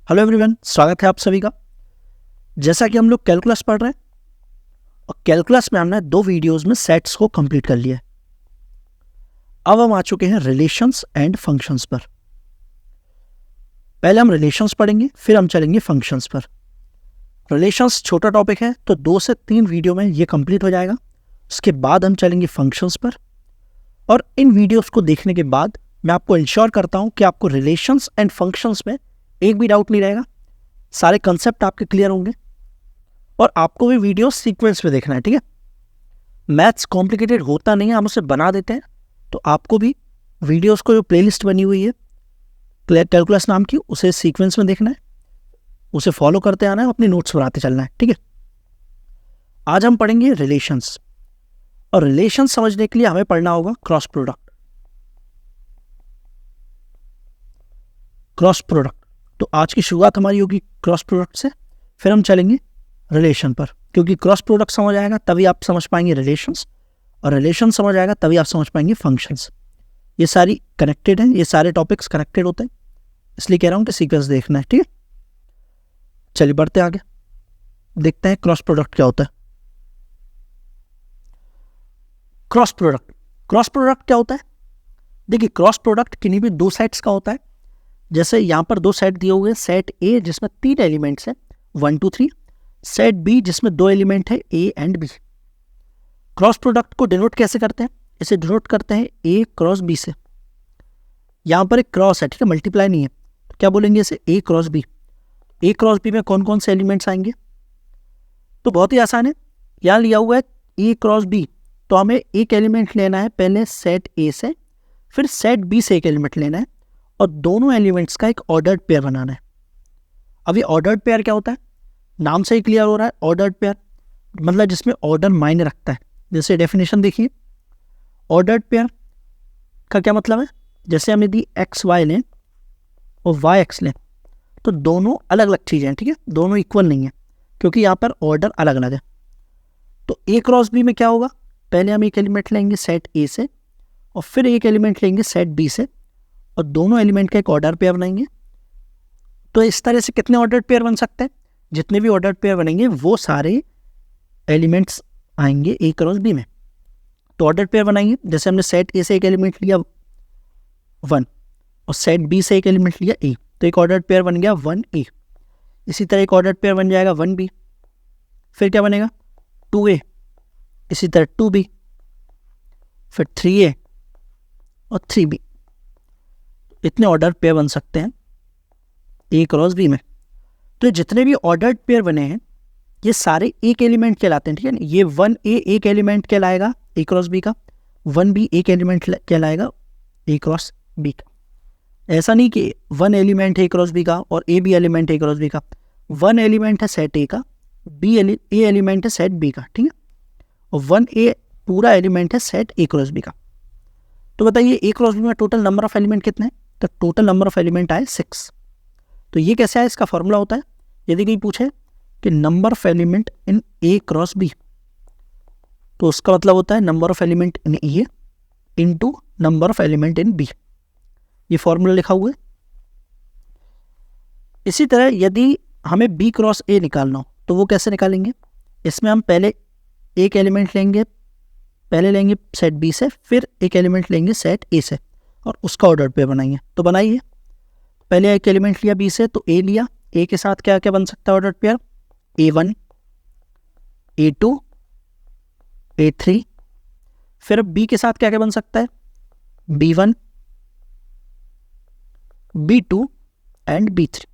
Hello everyone, स्वागत है आप सभी का। जैसा कि हम लोग कैलकुलस पढ़ रहे हैं और कैलकुलस में हमने 2 वीडियोस में सेट्स को कंप्लीट कर लिया है। अब हम आ चुके हैं रिलेशंस एंड फंक्शंस पर। पहले हम रिलेशंस पढ़ेंगे, फिर हम चलेंगे फंक्शंस पर। रिलेशंस छोटा टॉपिक है तो 2 से 3 वीडियो में ये कंप्लीट हो जाएगा। उसके बाद हम चलेंगे फंक्शंस पर, और इन वीडियोस को देखने के बाद मैं आपको इंश्योर करता हूं कि आपको रिलेशंस एंड फंक्शंस में एक भी डाउट नहीं रहेगा। सारे कंसेप्ट आपके क्लियर होंगे और आपको भी वीडियो सीक्वेंस में देखना है, ठीक है। मैथ्स कॉम्प्लिकेटेड होता नहीं है, हम उसे बना देते हैं। तो आपको भी वीडियोस को जो प्लेलिस्ट बनी हुई है कैलकुलस नाम की, उसे सीक्वेंस में देखना है, उसे फॉलो करते आना है, अपने नोट्स बनाते चलना है, ठीक है। आज हम पढ़ेंगे रिलेशंस, और रिलेशन समझने के लिए हमें पढ़ना होगा क्रॉस प्रोडक्ट। क्रॉस प्रोडक्ट, तो आज की शुरुआत हमारी होगी क्रॉस प्रोडक्ट से, फिर हम चलेंगे रिलेशन पर, क्योंकि क्रॉस प्रोडक्ट समझ आएगा तभी आप समझ पाएंगे रिलेशंस, और रिलेशन समझ आएगा तभी आप समझ पाएंगे फंक्शंस। ये सारी कनेक्टेड हैं, ये सारे टॉपिक्स कनेक्टेड होते हैं, इसलिए कह रहा हूं कि सीक्वेंस देखना है, ठीक है। चलिए बढ़ते आगे, देखते हैं क्रॉस प्रोडक्ट क्या होता है। क्रॉस प्रोडक्ट, क्रॉस प्रोडक्ट क्या होता है? देखिए, क्रॉस प्रोडक्ट किन्हीं भी 2 सेट्स का होता है। जैसे यहाँ पर 2 सेट दिए हुए हैं, सेट ए जिसमें 3 एलिमेंट्स हैं 1 2 3, सेट बी जिसमें 2 एलिमेंट है A and B. Cross product को डिनोट कैसे करते हैं? इसे डिनोट करते हैं ए क्रॉस बी से। यहाँ पर एक क्रॉस है, ठीक है, मल्टीप्लाई नहीं है, तो क्या बोलेंगे इसे? ए cross B. A cross B में कौन कौन से एलिमेंट्स आएंगे? तो बहुत ही आसान है, यहाँ लिया हुआ है ए क्रॉस बी, तो हमें एक एलिमेंट लेना है पहले सेट ए से, फिर सेट बी से एक एलिमेंट लेना है, और दोनों एलिमेंट्स का एक ऑर्डर्ड पेयर बनाना है। अब ये ऑर्डर्ड पेयर क्या होता है? नाम से ही क्लियर हो रहा है, ऑर्डर्ड पेयर मतलब जिसमें ऑर्डर मायने रखता है। जैसे डेफिनेशन देखिए, ऑर्डर्ड पेयर का क्या मतलब है? जैसे हम यदि एक्स वाई लें और वाई एक्स लें, तो दोनों अलग अलग चीज़ें हैं, ठीक है, दोनों इक्वल नहीं है, क्योंकि यहाँ पर ऑर्डर अलग अलग है। तो ए क्रॉस बी में क्या होगा? पहले हम एक एलिमेंट लेंगे सेट ए से, और फिर एक एलिमेंट लेंगे सेट बी से, और दोनों एलिमेंट का एक ऑर्डर पेयर बनाएंगे। तो इस तरह से कितने ऑर्डर पेयर बन सकते हैं? जितने भी ऑर्डर पेयर बनेंगे वो सारे एलिमेंट्स आएंगे ए क्रॉस बी में। तो ऑर्डर पेयर बनाएंगे, जैसे हमने सेट ए से एक एलिमेंट लिया 1 और सेट बी से एक एलिमेंट लिया ए, तो एक ऑर्डर पेयर बन गया 1A। इसी तरह एक ऑर्डर पेयर बन जाएगा 1B, फिर क्या बनेगा? 2A, इसी तरह 2B, फिर 3A और 3B। इतने ऑर्डर पेयर बन सकते हैं ए क्रॉस बी में। तो जितने भी ऑर्डर्ड पेयर बने हैं ये सारे एक एलिमेंट कहलाते हैं, ठीक है ना। ये 1A एक एलिमेंट कहलाएगा ए क्रॉस बी का, 1B एक एलिमेंट कहलाएगा ए क्रॉस बी का। ऐसा नहीं कि 1 एलिमेंट है ए क्रॉस बी का और ए बी एलिमेंट है ए क्रॉस बी का। 1 एलिमेंट है सेट ए का, ए एलिमेंट है सेट बी का, ठीक है, और 1A पूरा एलिमेंट है सेट ए क्रॉस बी का। तो बताइए ए क्रॉस बी में टोटल नंबर ऑफ एलिमेंट कितने हैं? तो टोटल नंबर ऑफ एलिमेंट आए 6। तो ये कैसे आया? इसका फॉर्मूला होता है, यदि कोई पूछे कि number of element in A cross B, तो उसका मतलब होता है number of element in A into number of element in B. ये फॉर्मूला लिखा हुआ है। इसी तरह यदि हमें बी क्रॉस ए निकालना हो तो वो कैसे निकालेंगे? इसमें हम पहले एक एलिमेंट लेंगे, पहले लेंगे सेट बी से, फिर एक एलिमेंट लेंगे सेट ए से, और उसका ऑर्डर पेयर बनाएंगे। तो बनाइए, पहले एक एलिमेंट लिया बी से, तो ए लिया, ए के साथ क्या क्या बन सकता है order pair? A1, A2, A3। फिर बी के साथ क्या क्या बन सकता है? B1, B2 and B3।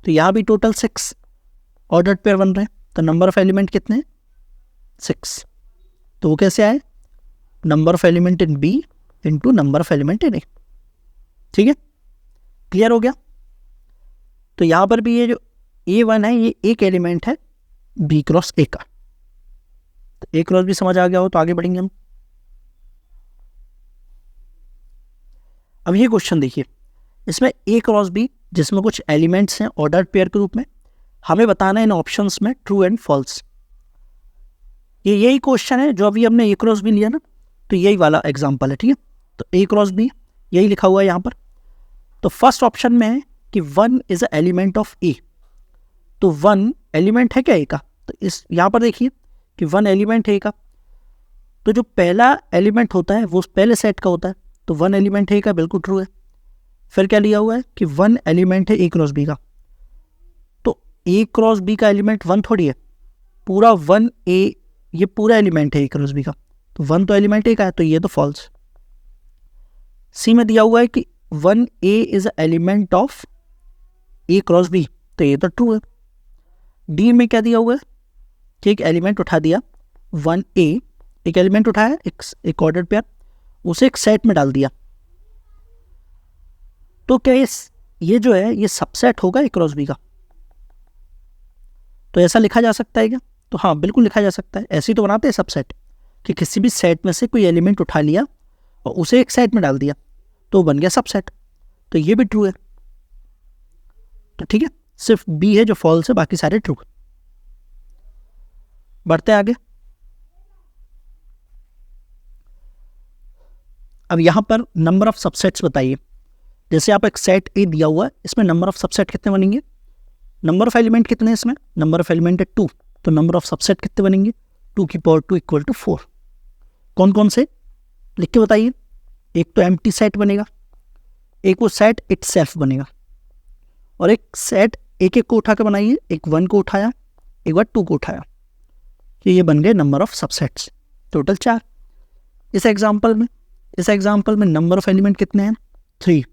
तो यहां भी टोटल 6 ऑर्डर पेयर बन रहे हैं। तो नंबर ऑफ एलिमेंट कितने हैं? 6। तो वो कैसे आए? Number of element in B into number of element in A. ठीक है, क्लियर हो गया। तो यहां पर भी ये जो A1 है ये एक एलिमेंट है बी क्रॉस ए का। तो ए क्रॉस भी समझ आ गया हो तो आगे बढ़ेंगे हम। अब ये क्वेश्चन देखिए, इसमें ए क्रॉस बी जिसमें कुछ एलिमेंट्स हैं ऑर्डर पेयर के रूप में, हमें बताना है इन ऑप्शंस में ट्रू एंड फॉल्स। ये यही क्वेश्चन है जो अभी हमने ए क्रॉस बी लिया ना, तो यही वाला एग्जांपल है, ठीक है। तो ए क्रॉस बी यही लिखा हुआ है यहाँ पर। तो फर्स्ट ऑप्शन में है कि 1 इज अ एलिमेंट ऑफ ए, तो 1 एलिमेंट है क्या ए का? तो इस यहाँ पर देखिए कि 1 एलिमेंट है ए का, तो जो पहला एलिमेंट होता है वो पहले सेट का होता है, तो 1 एलिमेंट है ए का, बिल्कुल ट्रू है। फिर क्या लिया हुआ है कि 1 एलिमेंट है ए क्रॉस बी का, तो ए क्रॉस बी का एलिमेंट 1 थोड़ी है, पूरा 1 ए, ये पूरा एलिमेंट है ए क्रॉस बी का, तो 1 तो एलिमेंट ए का है, तो ये तो फॉल्स। सी में दिया हुआ है कि 1 A is a element of A cross B, तो ये तो ट्रू है। डी में क्या दिया हुआ है कि एक एलिमेंट उठा दिया 1 ए, एक एलिमेंट उठाया एक ऑर्डर पेयर, उसे एक सेट में डाल दिया, तो क्या ये जो है ये सबसेट होगा ए क्रॉस बी का? तो ऐसा लिखा जा सकता है क्या? तो हाँ, बिल्कुल लिखा जा सकता है। ऐसे ही तो बनाते हैं सबसेट, कि किसी भी सेट में से कोई एलिमेंट उठा लिया और उसे एक सेट में डाल दिया, तो बन गया सबसेट, तो ये भी ट्रू है। तो ठीक है, सिर्फ बी है जो फॉल्स है, बाकी सारे ट्रू। बढ़ते हैं आगे। अब यहां पर नंबर ऑफ सबसेट्स बताइए। जैसे आप एक सेट ए दिया हुआ है, इसमें नंबर ऑफ सबसेट कितने बनेंगे? नंबर ऑफ एलिमेंट कितने हैं इसमें? नंबर ऑफ एलिमेंट है 2, तो नंबर ऑफ सबसेट कितने बनेंगे? 2 की पावर 2 इक्वल टू 4। कौन कौन से लिख के बताइए। एक तो एम्प्टी सेट बनेगा, एक वो सेट इटसेल्फ बनेगा, और एक सेट एक एक को उठा के बनाइए, एक 1 को उठाया, एक बार 2 को उठाया, तो ये बन गए नंबर ऑफ सबसेट्स, टोटल 4। इस एग्जाम्पल में नंबर ऑफ एलिमेंट कितने हैं? 3,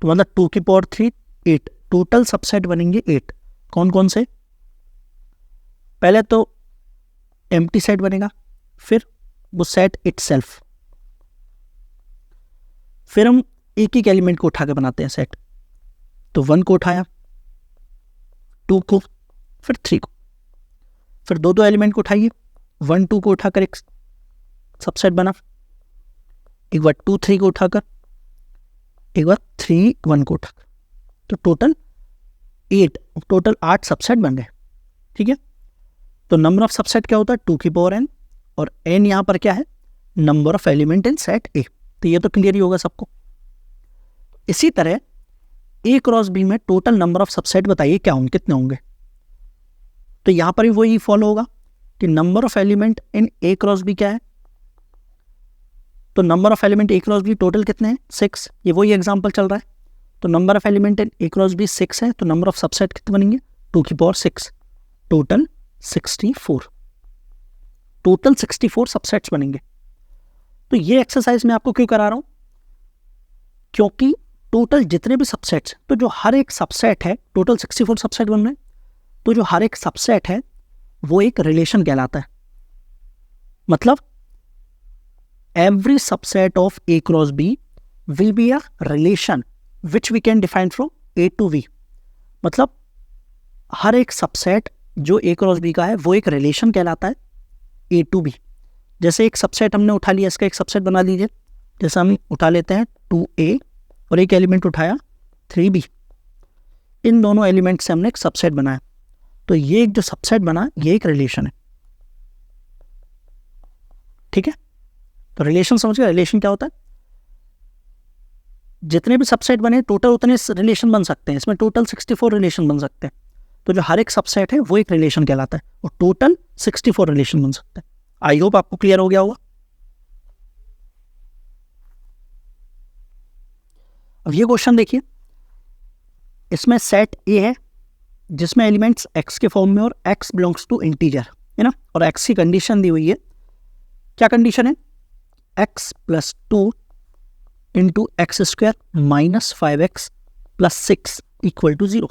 तो मतलब 2 की पावर 3 8, टोटल सबसेट बनेंगे 8। कौन कौन से? पहले तो एम्प्टी सेट बनेगा, फिर वो सेट इटसेल्फ, फिर हम एक एक एलिमेंट को उठा के बनाते हैं सेट, तो 1 को उठाया, 2 को, फिर 3 को, फिर दो एलिमेंट को उठाइए, 1 2 को उठाकर एक सबसेट बना, एक बार 2 3 को उठाकर, एक बार 3 1 को उठाकर, तो टोटल 8 सबसेट बन गए। ठीक है, तो नंबर ऑफ सबसेट क्या होता है? 2 की पावर n, और n यहाँ पर क्या है? Number of element in set ए। तो ये तो क्लियर ही होगा सबको। इसी तरह ए क्रॉस बी में टोटल नंबर ऑफ सबसेट बताइए क्या होंगे, कितने होंगे? तो यहाँ पर भी वही फॉलो होगा कि number of element in A cross B क्या है? तो number of element A cross B total कितने हैं? 6। ये वही एग्जांपल चल रहा है, तो number of element in A cross B 6 है, तो नंबर ऑफ सबसेट कितने बनेंगे? 2 की पावर 6, टोटल 64। टोटल 64 सबसेट्स बनेंगे। तो ये एक्सरसाइज मैं आपको क्यों करा रहा हूं? क्योंकि टोटल जितने भी सबसेट्स, तो जो हर एक सबसेट है, टोटल 64 सबसेट बन रहे हैं, तो जो हर एक सबसेट है वो एक रिलेशन कहलाता है। मतलब every subset of A cross B will be a relation which we can define from A to V। मतलब हर एक सबसेट जो A क्रॉस B का है वो एक रिलेशन कहलाता है A to B। जैसे एक सबसेट हमने उठा लिया, इसका एक सबसेट बना लीजिए। जैसे हम उठा लेते हैं 2A और एक एलिमेंट उठाया 3B, इन दोनों एलिमेंट से हमने एक सबसेट बनाया, तो ये एक जो सबसेट बना ये एक रिलेशन है। ठीक है, तो रिलेशन समझ गए? रिलेशन क्या होता है? जितने भी सबसेट बने टोटल उतने रिलेशन बन सकते हैं, इसमें टोटल 64 रिलेशन बन सकते हैं। तो जो हर एक सबसेट है वो एक रिलेशन कहलाता है, और टोटल 64 रिलेशन बन सकते हैं। आई होप आपको क्लियर हो गया होगा। अब ये क्वेश्चन देखिए, इसमें सेट ए है जिसमें एलिमेंट्स x के फॉर्म में और x बिलोंग्स टू इंटीजर है ना, और x की कंडीशन दी हुई है। क्या कंडीशन है? x plus 2 into x square minus 5x plus 6 equal to 0।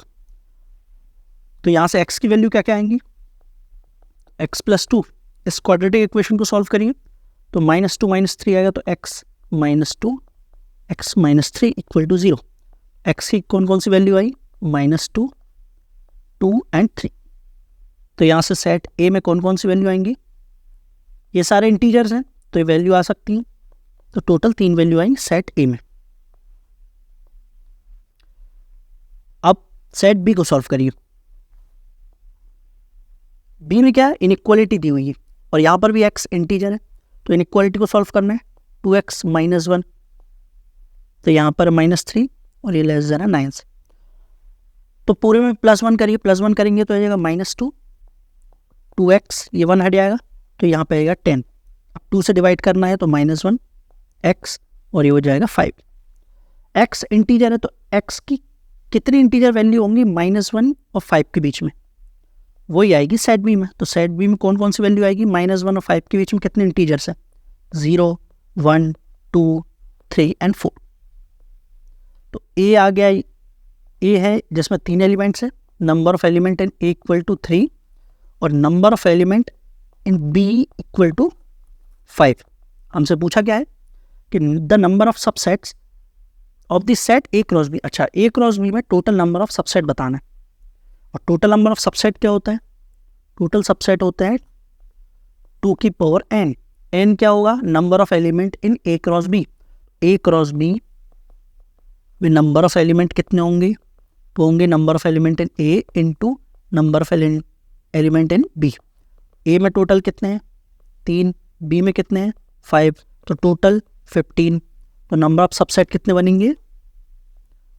तो यहां से x की वैल्यू क्या क्या आएंगी? x प्लस 2, इस क्वाड्रेटिक इक्वेशन को सॉल्व करिए तो -2 -3 आएगा, तो x minus 2 x minus 3 equal to 0। x की कौन कौन सी वैल्यू आई? -2 2 एंड 3। तो यहां से सेट ए में कौन कौन सी वैल्यू आएंगी? ये सारे इंटीजर्स हैं तो ये वैल्यू आ सकती है, तो टोटल 3 वैल्यू आएंगी सेट ए में। अब सेट बी को सॉल्व करिए। बी में क्या है? इनइक्वालिटी दी हुई है और यहां पर भी x इंटीजर है, तो इनइक्वालिटी को सॉल्व करना है। 2x माइनस 1, तो यहां पर -3 और ये लेस देन है 9 से। तो पूरे में +1 करिए, +1 करेंगे तो आ जाएगा -2, 2x, ये 1 हट जाएगा तो यहाँ पे आएगा 10। अब 2 से डिवाइड करना है तो -1 x और ये हो जाएगा 5। x इंटीजर है तो x की कितनी इंटीजर वैल्यू होंगी -1 और 5 के बीच में, वही आएगी सेट बी में। तो सेट बी में कौन कौन सी वैल्यू आएगी, -1 और 5 के बीच में कितने इंटीजर्स है, 0, 1, 2, 3 एंड 4। तो ए आ गया, ए है जिसमें 3 एलिमेंट्स है, number of element in A equal to 3 और number of element in B equal to 5। हमसे पूछा क्या है कि the number of subsets of the set A cross B. अच्छा, ए क्रॉस बी में टोटल नंबर ऑफ सबसेट बताना है, और टोटल नंबर ऑफ सबसेट क्या होता है, टोटल सबसेट होता है 2 की पावर n। n क्या होगा, number of element in A cross B. A cross B में नंबर ऑफ एलिमेंट कितने होंगे, तो होंगे number of element in A into number of element in B. A में टोटल कितने हैं 3, बी में कितने हैं 5, तो टोटल 15। तो नंबर ऑफ सबसेट कितने बनेंगे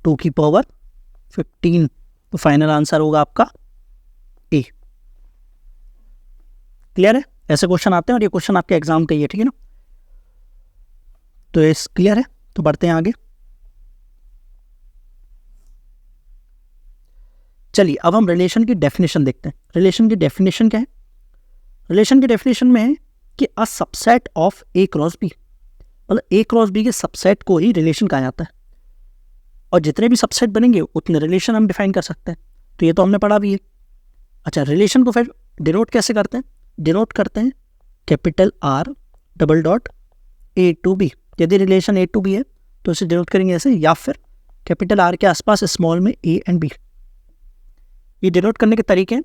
2 की पावर 15। तो फाइनल आंसर होगा आपका ए। क्लियर है, ऐसे क्वेश्चन आते हैं और ये क्वेश्चन आपके एग्जाम का ही है, ठीक है ना। तो ये क्लियर है, तो बढ़ते हैं आगे। चलिए अब हम रिलेशन की डेफिनेशन देखते हैं। रिलेशन की डेफिनेशन क्या है, रिलेशन की डेफिनेशन में है कि a subset of A cross B, मतलब ए क्रॉस बी के सबसेट को ही रिलेशन कहा जाता है, और जितने भी सबसेट बनेंगे उतने रिलेशन हम डिफाइन कर सकते हैं। तो ये तो हमने पढ़ा भी है। अच्छा, रिलेशन को फिर डिनोट कैसे करते हैं, डिनोट करते हैं capital R double dot A to B। यदि रिलेशन A टू B है तो इसे डिनोट करेंगे ऐसे, या फिर कैपिटल R के आसपास स्मॉल में A एंड B। ये डिनोट करने के तरीके हैं,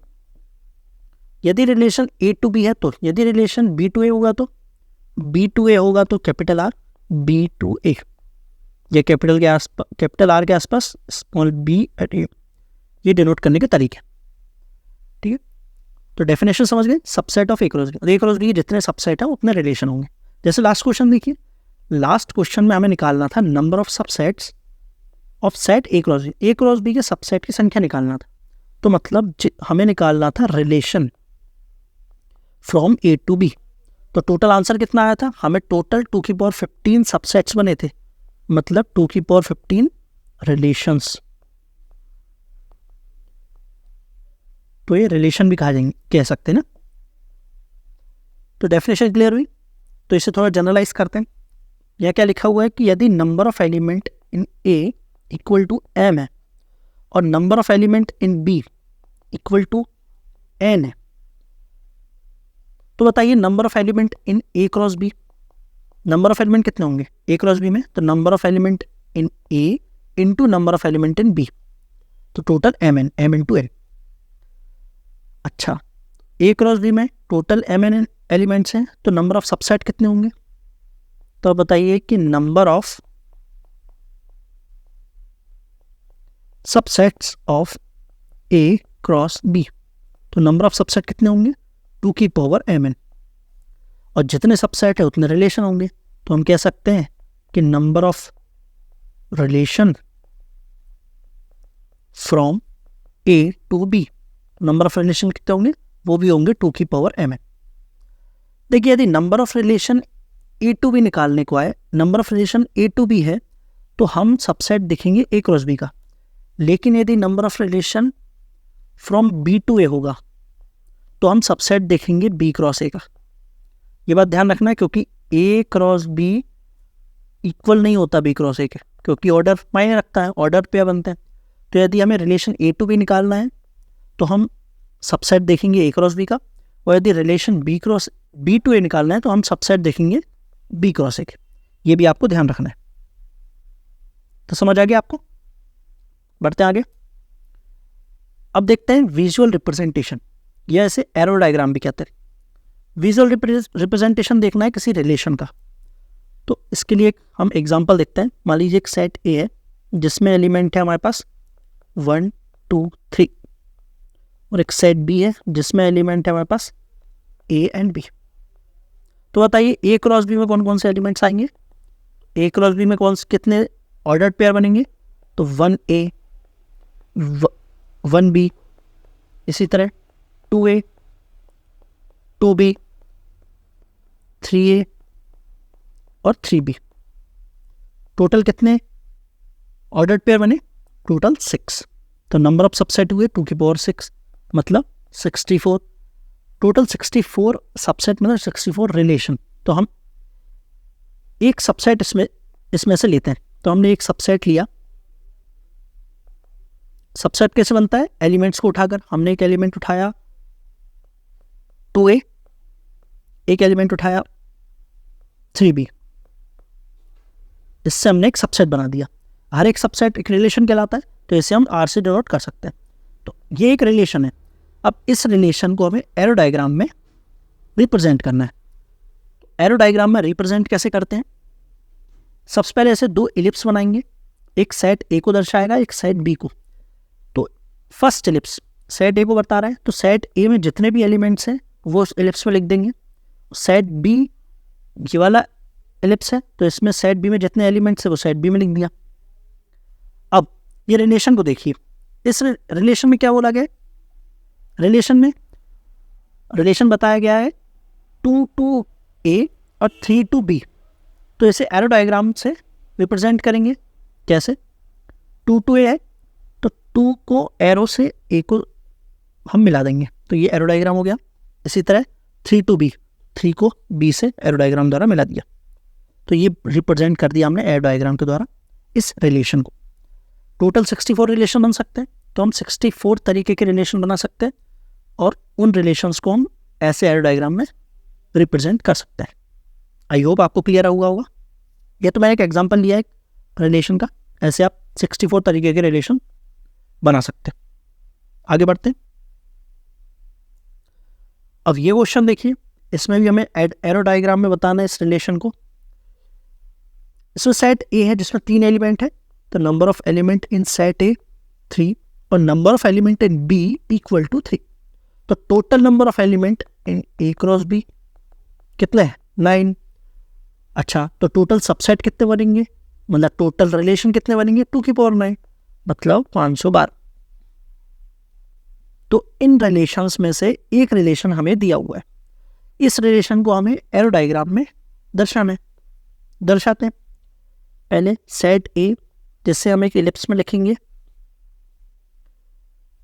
यदि रिलेशन A टू B है तो, यदि रिलेशन B टू A होगा तो B टू A होगा तो capital R B to A, ये कैपिटल के आसपास, कैपिटल R के आसपास स्मॉल B एट A, ये डिनोट करने के तरीके। ठीक है, तो डेफिनेशन समझ गए, subset of A cross B. A cross B जितने सबसेट है उतने रिलेशन होंगे। जैसे लास्ट क्वेश्चन देखिए, लास्ट क्वेश्चन में हमें निकालना था number of subsets of set A cross B. A cross B के सबसेट की संख्या निकालना था, तो मतलब हमें निकालना था relation from A to B. तो टोटल आंसर कितना आया था, हमें टोटल 2 की पावर 15 सबसेट्स बने थे, मतलब 2 की पावर 15 रिलेशंस। तो ये रिलेशन भी कह सकते हैं ना। तो डेफिनेशन क्लियर हुई, तो इसे थोड़ा जनरलाइज करते हैं। यह क्या लिखा हुआ है कि यदि number of element in A equal to m है और number of element in B equal to n है, तो बताइए number of element in A cross B, number of element कितने होंगे ए क्रॉस बी में, तो number of element in A into number of element in B, तो total m into n। अच्छा, A cross B में total mn elements हैं, तो number of subset कितने होंगे, तो बताइए कि number of subsets of A cross B, तो नंबर ऑफ सबसेट कितने होंगे 2 की पावर mn, और जितने सबसेट है उतने रिलेशन होंगे। तो हम कह सकते हैं कि number of relation from A to B, number of relation कितने होंगे, वो भी होंगे 2 की पावर mn। देखिए, यदि number of relation A to B निकालने को आए, number of relation A to B है तो हम सबसेट देखेंगे ए क्रॉस बी का, लेकिन यदि number of relation from B to A होगा तो हम सबसेट देखेंगे बी क्रॉस ए का। ये बात ध्यान रखना है, क्योंकि ए क्रॉस बी इक्वल नहीं होता बी क्रॉस ए के, क्योंकि ऑर्डर मायने रखता है, ऑर्डर पे बनते हैं। तो यदि हमें रिलेशन ए टू बी निकालना है तो हम सबसेट देखेंगे ए क्रॉस बी का, और यदि रिलेशन बी टू ए निकालना है तो हम सबसेट देखेंगे बी क्रॉस ए के। ये भी आपको ध्यान रखना है। तो समझ आ गया आपको, बढ़ते हैं आगे। अब देखते हैं विजुअल रिप्रेजेंटेशन, या ऐसे एरो डायग्राम भी कहते हैं। विजुअल रिप्रेजेंटेशन देखना है किसी रिलेशन का, तो इसके लिए हम एग्जांपल देखते हैं। मान लीजिए एक सेट ए है जिसमें एलिमेंट है हमारे पास 1, 2, 3, और एक सेट बी है जिसमें एलिमेंट है हमारे पास ए एंड बी। तो बताइए ए क्रॉस बी में कौन कौन से एलिमेंट्स आएंगे, ए क्रॉस बी में कितने ऑर्डर्ड पेयर बनेंगे, तो 1A 1b, इसी तरह 2a, 2b, 3a और 3b। टोटल कितने ऑर्डर्ड पेयर बने? टोटल 6। तो नंबर ऑफ सबसेट हुए 2 की पावर 6, मतलब 64। टोटल 64 सबसेट मतलब 64 रिलेशन। तो हम एक सबसेट इसमें से लेते हैं। तो हमने एक सबसेट लिया। सबसेट कैसे बनता है? एलिमेंट्स को उठाकर। हमने एक एलिमेंट उठाया 2a, एक एलिमेंट उठाया 3b, इससे हमने एक सबसेट बना दिया। हर एक सबसेट एक रिलेशन कहलाता है, तो इसे हम R से डिनोट कर सकते हैं। तो ये एक रिलेशन है। अब इस रिलेशन को हमें एरो डायग्राम में रिप्रेजेंट करना है। एरो डायग्राम में रिप्रेजेंट कैसे करते हैं? सबसे पहले ऐसे 2 इलिप्स बनाएंगे, एक सेट A को दर्शाएगा, एक सेट B को। तो फर्स्ट इलिप्स सेट A को बता रहा है, तो सेट A में जितने भी एलिमेंट्स हैं वो उस इलिप्स में लिख देंगे। सेट B ये वाला इलिप्स है, तो इसमें सेट B में जितने एलिमेंट्स हैं वो सेट B में लिख दिया। अब ये रिलेशन को देखिए, इस रिलेशन में क्या बोला गया? रिलेशन बताया गया है 2 to A और 3 to B। तो इसे एरो डायग्राम से रिप्रेजेंट करेंगे। कैसे? 2 to A है, तो 2 को एरो से A को हम मिला देंगे, तो ये एरो डायग्राम हो गया। इसी तरह 3 to B, 3 को B से एरो डायग्राम द्वारा मिला दिया। तो ये रिप्रेजेंट कर दिया हमने एरो डायग्राम के द्वारा इस रिलेशन को। टोटल 64 रिलेशन बन सकते हैं, तो हम 64 तरीके के रिलेशन बना सकते हैं और उन रिलेशंस को हम ऐसे एरो डायग्राम में रिप्रेजेंट कर सकते हैं। आई होप आपको क्लियर हुआ होगा। ये तो मैंने एक एग्जांपल लिया है रिलेशन का, ऐसे आप 64 तरीके के रिलेशन बना सकते हैं। आगे बढ़ते हैं। अब ये क्वेश्चन देखिए, इसमें भी हमें एरो डायग्राम में बताना है इस रिलेशन को। इसमें सेट A है जिसमें 3 एलिमेंट है, तो number of element in set A 3 और number of element in B equal to 3। तो total number of element in A cross B कितने हैं? 9। अच्छा, तो टोटल सबसेट कितने बनेंगे, मतलब टोटल रिलेशन कितने बनेंगे? 2 की पावर 9, मतलब 512। तो इन रिलेशंस में से एक रिलेशन हमें दिया हुआ है। इस रिलेशन को हमें एरो डायग्राम में दर्शाते हैं। पहले सेट A, जिससे हम एक इलिप्स में लिखेंगे।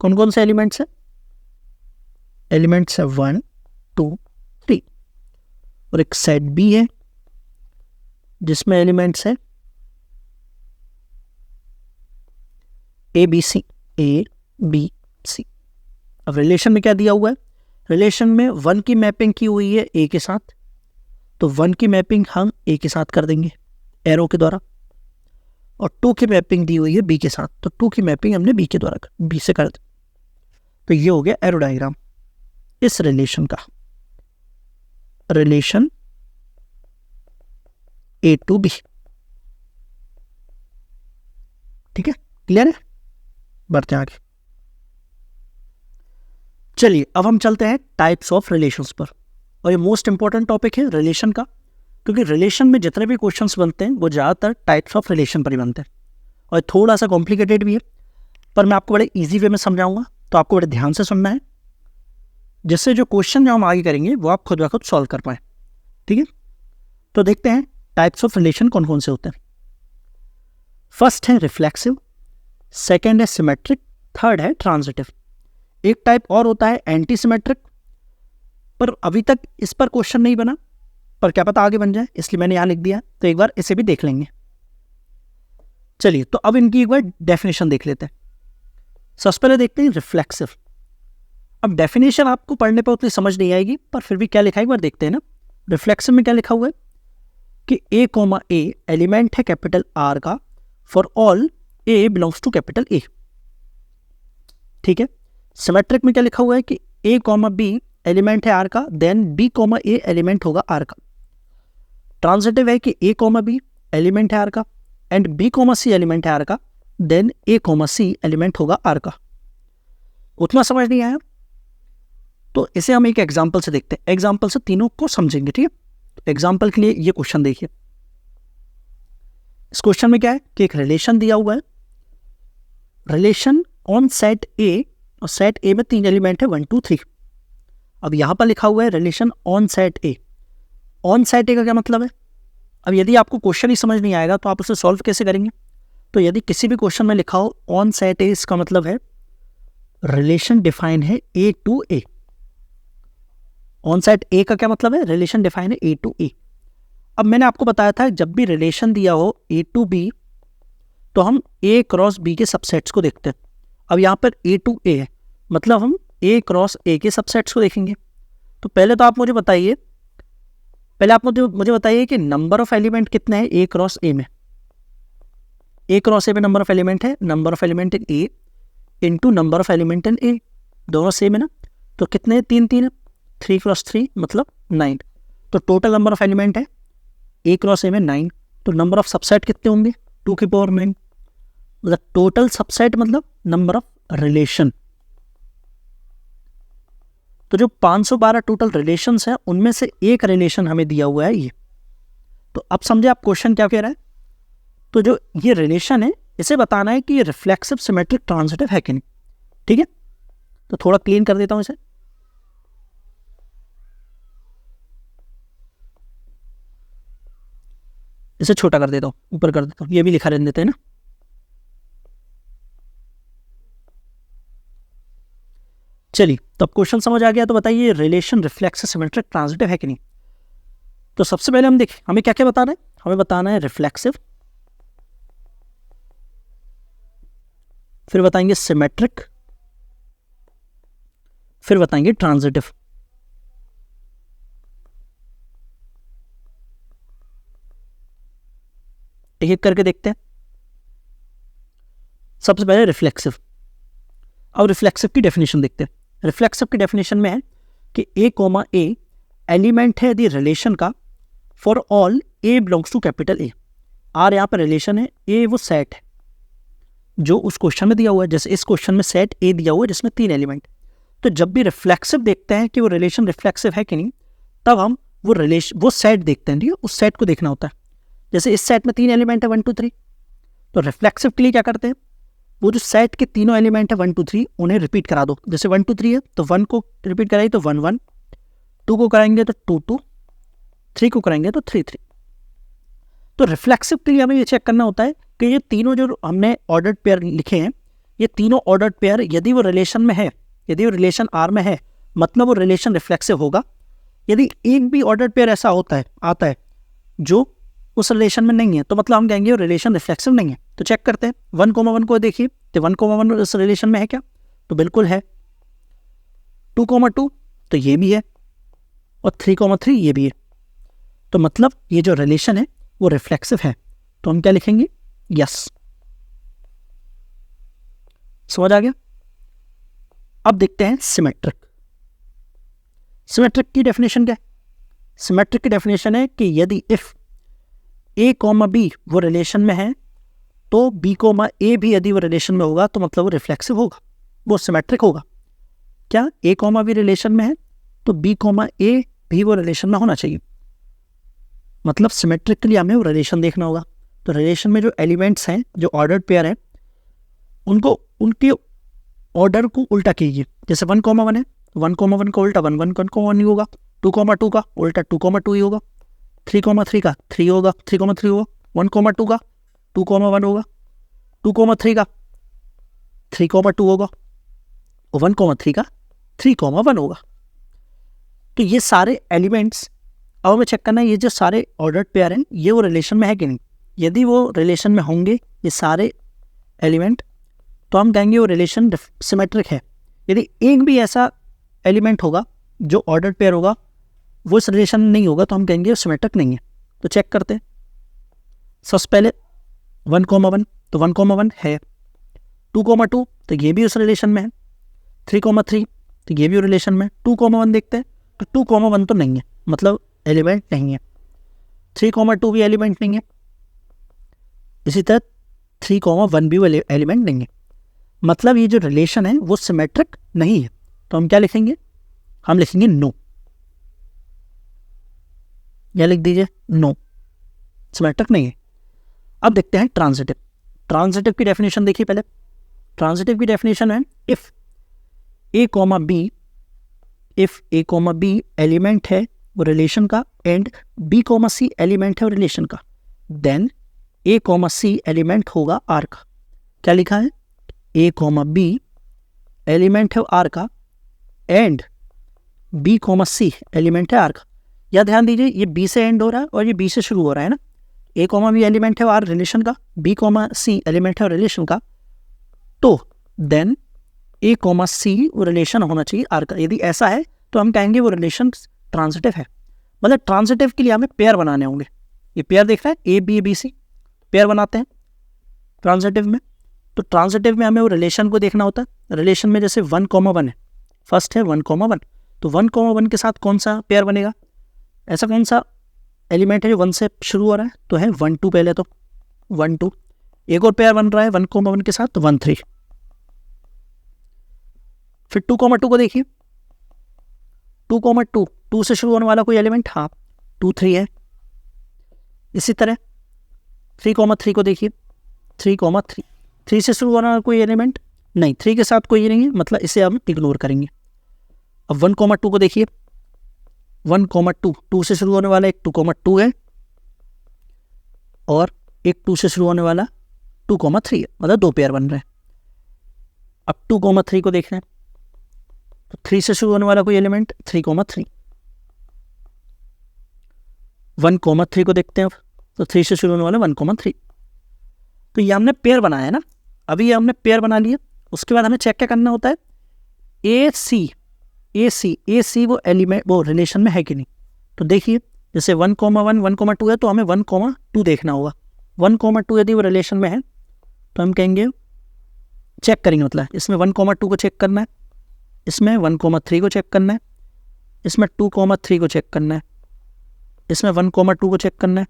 कौन कौन से एलिमेंट्स हैं? एलिमेंट्स है 1 2 3। और एक सेट B है जिसमें एलिमेंट्स है A B C। अब रिलेशन में क्या दिया हुआ है? रिलेशन में 1 की मैपिंग की हुई है A के साथ, तो 1 की मैपिंग हम A के साथ कर देंगे एरो के द्वारा, और 2 की मैपिंग दी हुई है B के साथ, तो 2 की मैपिंग हमने B के द्वारा B से कर दी। तो ये हो गया एरो डायग्राम इस रिलेशन का, रिलेशन A to B। ठीक है, क्लियर है? बढ़ते हैं आगे। चलिए अब हम चलते हैं टाइप्स ऑफ रिलेशंस पर, और ये मोस्ट इंपॉर्टेंट टॉपिक है रिलेशन का, क्योंकि रिलेशन में जितने भी क्वेश्चंस बनते हैं वो ज़्यादातर टाइप्स ऑफ रिलेशन पर ही बनते हैं, और थोड़ा सा कॉम्प्लिकेटेड भी है, पर मैं आपको बड़े इजी वे में समझाऊंगा, तो आपको बड़े ध्यान से सुनना है, जिससे जो क्वेश्चन जो हम आगे करेंगे वो आप खुद ब खुद सॉल्व कर पाएँ। ठीक है, तो देखते हैं टाइप्स ऑफ रिलेशन कौन कौन से होते हैं। फर्स्ट है रिफ्लेक्सिव, सेकेंड है सिमेट्रिक, थर्ड है ट्रांजिटिव। एक टाइप और होता है एंटी सिमेट्रिक, पर अभी तक इस पर क्वेश्चन नहीं बना, पर क्या पता आगे बन जाए, इसलिए मैंने यहाँ लिख दिया, तो एक बार इसे भी देख लेंगे। चलिए, तो अब इनकी एक बार डेफिनेशन देख लेते हैं। सबसे पहले देखते हैं रिफ्लेक्सिव। अब डेफिनेशन आपको पढ़ने पर उतनी समझ नहीं आएगी, पर फिर भी क्या लिखा है एक बार देखते हैं ना। रिफ्लेक्सिव में क्या लिखा हुआ है कि A, एलिमेंट है कैपिटल R का for all A belongs to capital A। ठीक है। सिमेट्रिक में क्या लिखा हुआ है कि A, B एलिमेंट है R का, देन B, A एलिमेंट होगा R का। ट्रांजिटिव है कि A, B एलिमेंट है R का एंड B, C एलिमेंट है R का, देन A, C एलिमेंट होगा R का। उतना समझ नहीं आया तो इसे हम एक एग्जाम्पल से देखते हैं, एग्जाम्पल से तीनों को समझेंगे। ठीक है, तो एग्जाम्पल के लिए ये क्वेश्चन देखिए। इस क्वेश्चन में क्या है कि एक रिलेशन दिया हुआ है, रिलेशन ऑन सेट ए, और सेट ए में 3 एलिमेंट है 1 2 3। अब यहाँ पर लिखा हुआ है relation on set A. On set A का क्या मतलब है? अब यदि आपको क्वेश्चन ही समझ नहीं आएगा तो आप उसे सॉल्व कैसे करेंगे? तो यदि किसी भी क्वेश्चन में लिखा हो ऑन सेट ए, इसका मतलब है रिलेशन डिफाइन है A to A. On set A का क्या मतलब है? रिलेशन डिफाइन है ए टू ए। अब मैंने आपको बताया था जब भी रिलेशन दिया हो ए टू बी तो हम ए क्रॉस बी के सबसेट्स को देखते हैं। अब यहाँ पर ए टू ए है, मतलब हम ए क्रॉस ए के सबसेट्स को देखेंगे। तो पहले तो आप मुझे बताइए, मुझे बताइए कि नंबर ऑफ एलिमेंट कितने हैं ए क्रॉस ए में? ए क्रॉस ए में नंबर ऑफ एलिमेंट है, number of element in A into number of element in A, दोनों सेम है ना। तो कितने हैं? 3 3 है, 3 क्रॉस 3 मतलब 9। तो टोटल नंबर ऑफ एलिमेंट है ए क्रॉस ए में 9। तो नंबर ऑफ सबसेट कितने होंगे? 2 की पावर 9। मतलब टोटल सबसेट मतलब नंबर ऑफ रिलेशन। तो जो 512 टोटल रिलेशंस हैं उनमें से एक रिलेशन हमें दिया हुआ है ये। तो अब समझे आप क्वेश्चन क्या कह रहा है? तो जो ये रिलेशन है इसे बताना है कि ये रिफ्लेक्सिव सिमेट्रिक ट्रांजिटिव है कि नहीं। ठीक है, तो थोड़ा क्लीन कर देता हूं इसे। इसे छोटा कर देता हूं, ऊपर कर देता हूं, ये भी लिखा रहने देते हैं ना। चलिए, तब क्वेश्चन समझ आ गया। तो बताइए रिलेशन रिफ्लेक्सिव सिमेट्रिक ट्रांजिटिव है कि नहीं। तो सबसे पहले हम देखें हमें क्या क्या बताना है। हमें बताना है रिफ्लेक्सिव, फिर बताएंगे सिमेट्रिक, फिर बताएंगे ट्रांजिटिव। एक एक करके देखते हैं। सबसे पहले रिफ्लेक्सिव। अब रिफ्लेक्सिव की डेफिनेशन देखते हैं। रिफ्लेक्सिव की डेफिनेशन में है कि ए कोमा ए एलिमेंट है यदि रिलेशन का for all A belongs to capital A. R यहाँ पर रिलेशन है, ए वो सेट है जो उस क्वेश्चन में दिया हुआ है। जैसे इस क्वेश्चन में सेट ए दिया हुआ है जिसमें 3 एलिमेंट। तो जब भी रिफ्लेक्सिव देखते हैं कि वो रिलेशन रिफ्लेक्सिव है कि नहीं, तब हम वो सेट देखते हैं। ठीक है, उस सेट को देखना होता है। जैसे इस सेट में 3 एलिमेंट है 1 2 3। तो रिफ्लेक्सिव के लिए क्या करते हैं? वो जो सेट के तीनों एलिमेंट है 1 2 3 उन्हें रिपीट करा दो। जैसे 1 2 3 है तो 1 को रिपीट कराइए तो 1 1, 2 को कराएंगे तो 2 2, 3 को कराएंगे तो 3 3। तो रिफ्लेक्सिव के लिए हमें ये चेक करना होता है कि ये तीनों जो हमने ऑर्डर्ड पेयर लिखे हैं, ये तीनों ऑर्डर्ड पेयर यदि वो रिलेशन में है, यदि वो रिलेशन आर में है, मतलब वो रिलेशन रिफ्लेक्सिव होगा। यदि एक भी ऑर्डर्ड पेयर ऐसा आता है जो उस रिलेशन में नहीं है, तो मतलब हम कहेंगे वो रिलेशन रिफ्लेक्सिव नहीं है। तो चेक करते हैं 1,1 को देखिए, तो 1,1 उस रिलेशन में है क्या? तो बिल्कुल है। 2,2 तो ये भी है, और 3,3 ये भी है। तो मतलब ये जो रिलेशन है वो रिफ्लेक्सिव है। तो हम क्या लिखेंगे? यस। समझ आ गया। अब देखते हैं सिमेट्रिक। सिमेट्रिक की डेफिनेशन क्या है? सिमेट्रिक की डेफिनेशन है कि यदि इफ ए कॉमा बी वो रिलेशन में है तो बी कॉमा ए भी यदि वो रिलेशन में होगा तो मतलब वो रिफ्लेक्सिव होगा, वो सिमेट्रिक होगा। क्या ए कॉमा बी रिलेशन में है तो बी कॉमा ए भी वो रिलेशन में होना चाहिए। मतलब सिमेट्रिक के लिए हमें वो रिलेशन देखना होगा। तो रिलेशन में जो एलिमेंट्स हैं, जो ऑर्डर्ड पेयर है, उनके ऑर्डर को उल्टा कीजिए। जैसे 1,1 है, 1,1 का उल्टा 1,1 ही होगा। 2,2 का उल्टा 2,2 ही होगा। 3,3 का 3 होगा, 3,3 होगा। 1,2 का 2,1 होगा। 2,3 का 3,2 होगा, और 1,3 का 3,1 होगा। तो ये सारे एलिमेंट्स, अब हमें चेक करना है ये जो सारे ऑर्डर्ड पेयर हैं ये वो रिलेशन में है कि नहीं। यदि वो रिलेशन में होंगे ये सारे एलिमेंट, तो हम कहेंगे वो रिलेशन सिमेट्रिक है। यदि एक भी ऐसा एलिमेंट होगा जो ऑर्डर्ड पेयर होगा वो इस रिलेशन में नहीं होगा, तो हम कहेंगे वो सिमेट्रिक नहीं है। तो चेक करते हैं। सबसे पहले 1,1 तो 1,1 है। 2,2 तो ये भी उस रिलेशन में है। 3,3 तो ये भी रिलेशन में। 2,1 देखते हैं तो 2,1 तो नहीं है, मतलब एलिमेंट नहीं है। 3,2 भी एलिमेंट नहीं है। इसी तरह 3,1 भी एलिमेंट नहीं है। मतलब ये जो रिलेशन है वो सिमेट्रिक नहीं है। तो हम क्या लिखेंगे? हम लिखेंगे नो। या लिख दीजिए नो, सिमेट्रिक नहीं है। अब देखते हैं ट्रांजिटिव। ट्रांजिटिव की डेफिनेशन देखिए पहले। ट्रांजिटिव की डेफिनेशन है if A comma B element है वो रिलेशन का and B comma C element है वो रिलेशन का, then A comma C element होगा आर का। क्या लिखा है? ए कॉमा बी एलिमेंट है आर का and B comma C element है आर का। या ध्यान दीजिए ये बी से एंड हो रहा है और ये बी से शुरू हो रहा है ना। ए कॉमा बी एलिमेंट है आर रिलेशन का, बी कॉमा सी एलिमेंट है रिलेशन का, तो देन ए कॉमा सी वो रिलेशन होना चाहिए आर का। यदि ऐसा है तो हम कहेंगे वो रिलेशन ट्रांजिटिव है। मतलब ट्रांजिटिव के लिए हमें पेयर बनाने होंगे। ये पेयर देख रहा है ए बी सी, पेयर बनाते हैं ट्रांजिटिव में। तो ट्रांजिटिव में हमें वो रिलेशन को देखना होता है। रिलेशन में जैसे 1,1 है, फर्स्ट है 1,1, तो 1,1 के साथ कौन सा पेयर बनेगा? ऐसा कौन सा एलिमेंट है जो 1 से शुरू हो रहा है? तो है 1 2 पहले, तो 1 2। एक और पेयर बन रहा है 1,1 के साथ, तो 1 3। फिर 2,2 को देखिए, 2,2 2 से शुरू होने वाला कोई एलिमेंट, हाँ 2 3 है। इसी तरह 3,3 को देखिए, 3,3 3 से शुरू होने वाला कोई एलिमेंट नहीं, 3 के साथ कोई नहीं है, मतलब इसे हम इग्नोर करेंगे। अब 1,2 को देखिए, 1,2 2 से शुरू होने वाला एक 2,2 है और एक 2 से शुरू होने वाला 2,3 है, मतलब 2 पेयर बन रहे हैं। अब 2,3 को देख रहे हैं, तो 3 से शुरू होने वाला कोई एलिमेंट 3,3। 1,3 को देखते हैं, तो 3 से शुरू होने वाला 1,3। तो ये हमने पेयर बनाया है ना। अभी ये हमने पेयर बना लिया, उसके बाद हमें चेक क्या करना होता है? ए सी वो एलिमेंट वो रिलेशन में है कि नहीं। तो देखिए जैसे 1,1 1,2 है, तो हमें 1,2 देखना होगा। 1,2 यदि वो रिलेशन में है तो हम कहेंगे चेक करेंगे, मतलब इसमें 1,2 को चेक करना है, इसमें 1,3 को चेक करना है, इसमें 2,3 को चेक करना है, इसमें 1,2 को चेक करना है,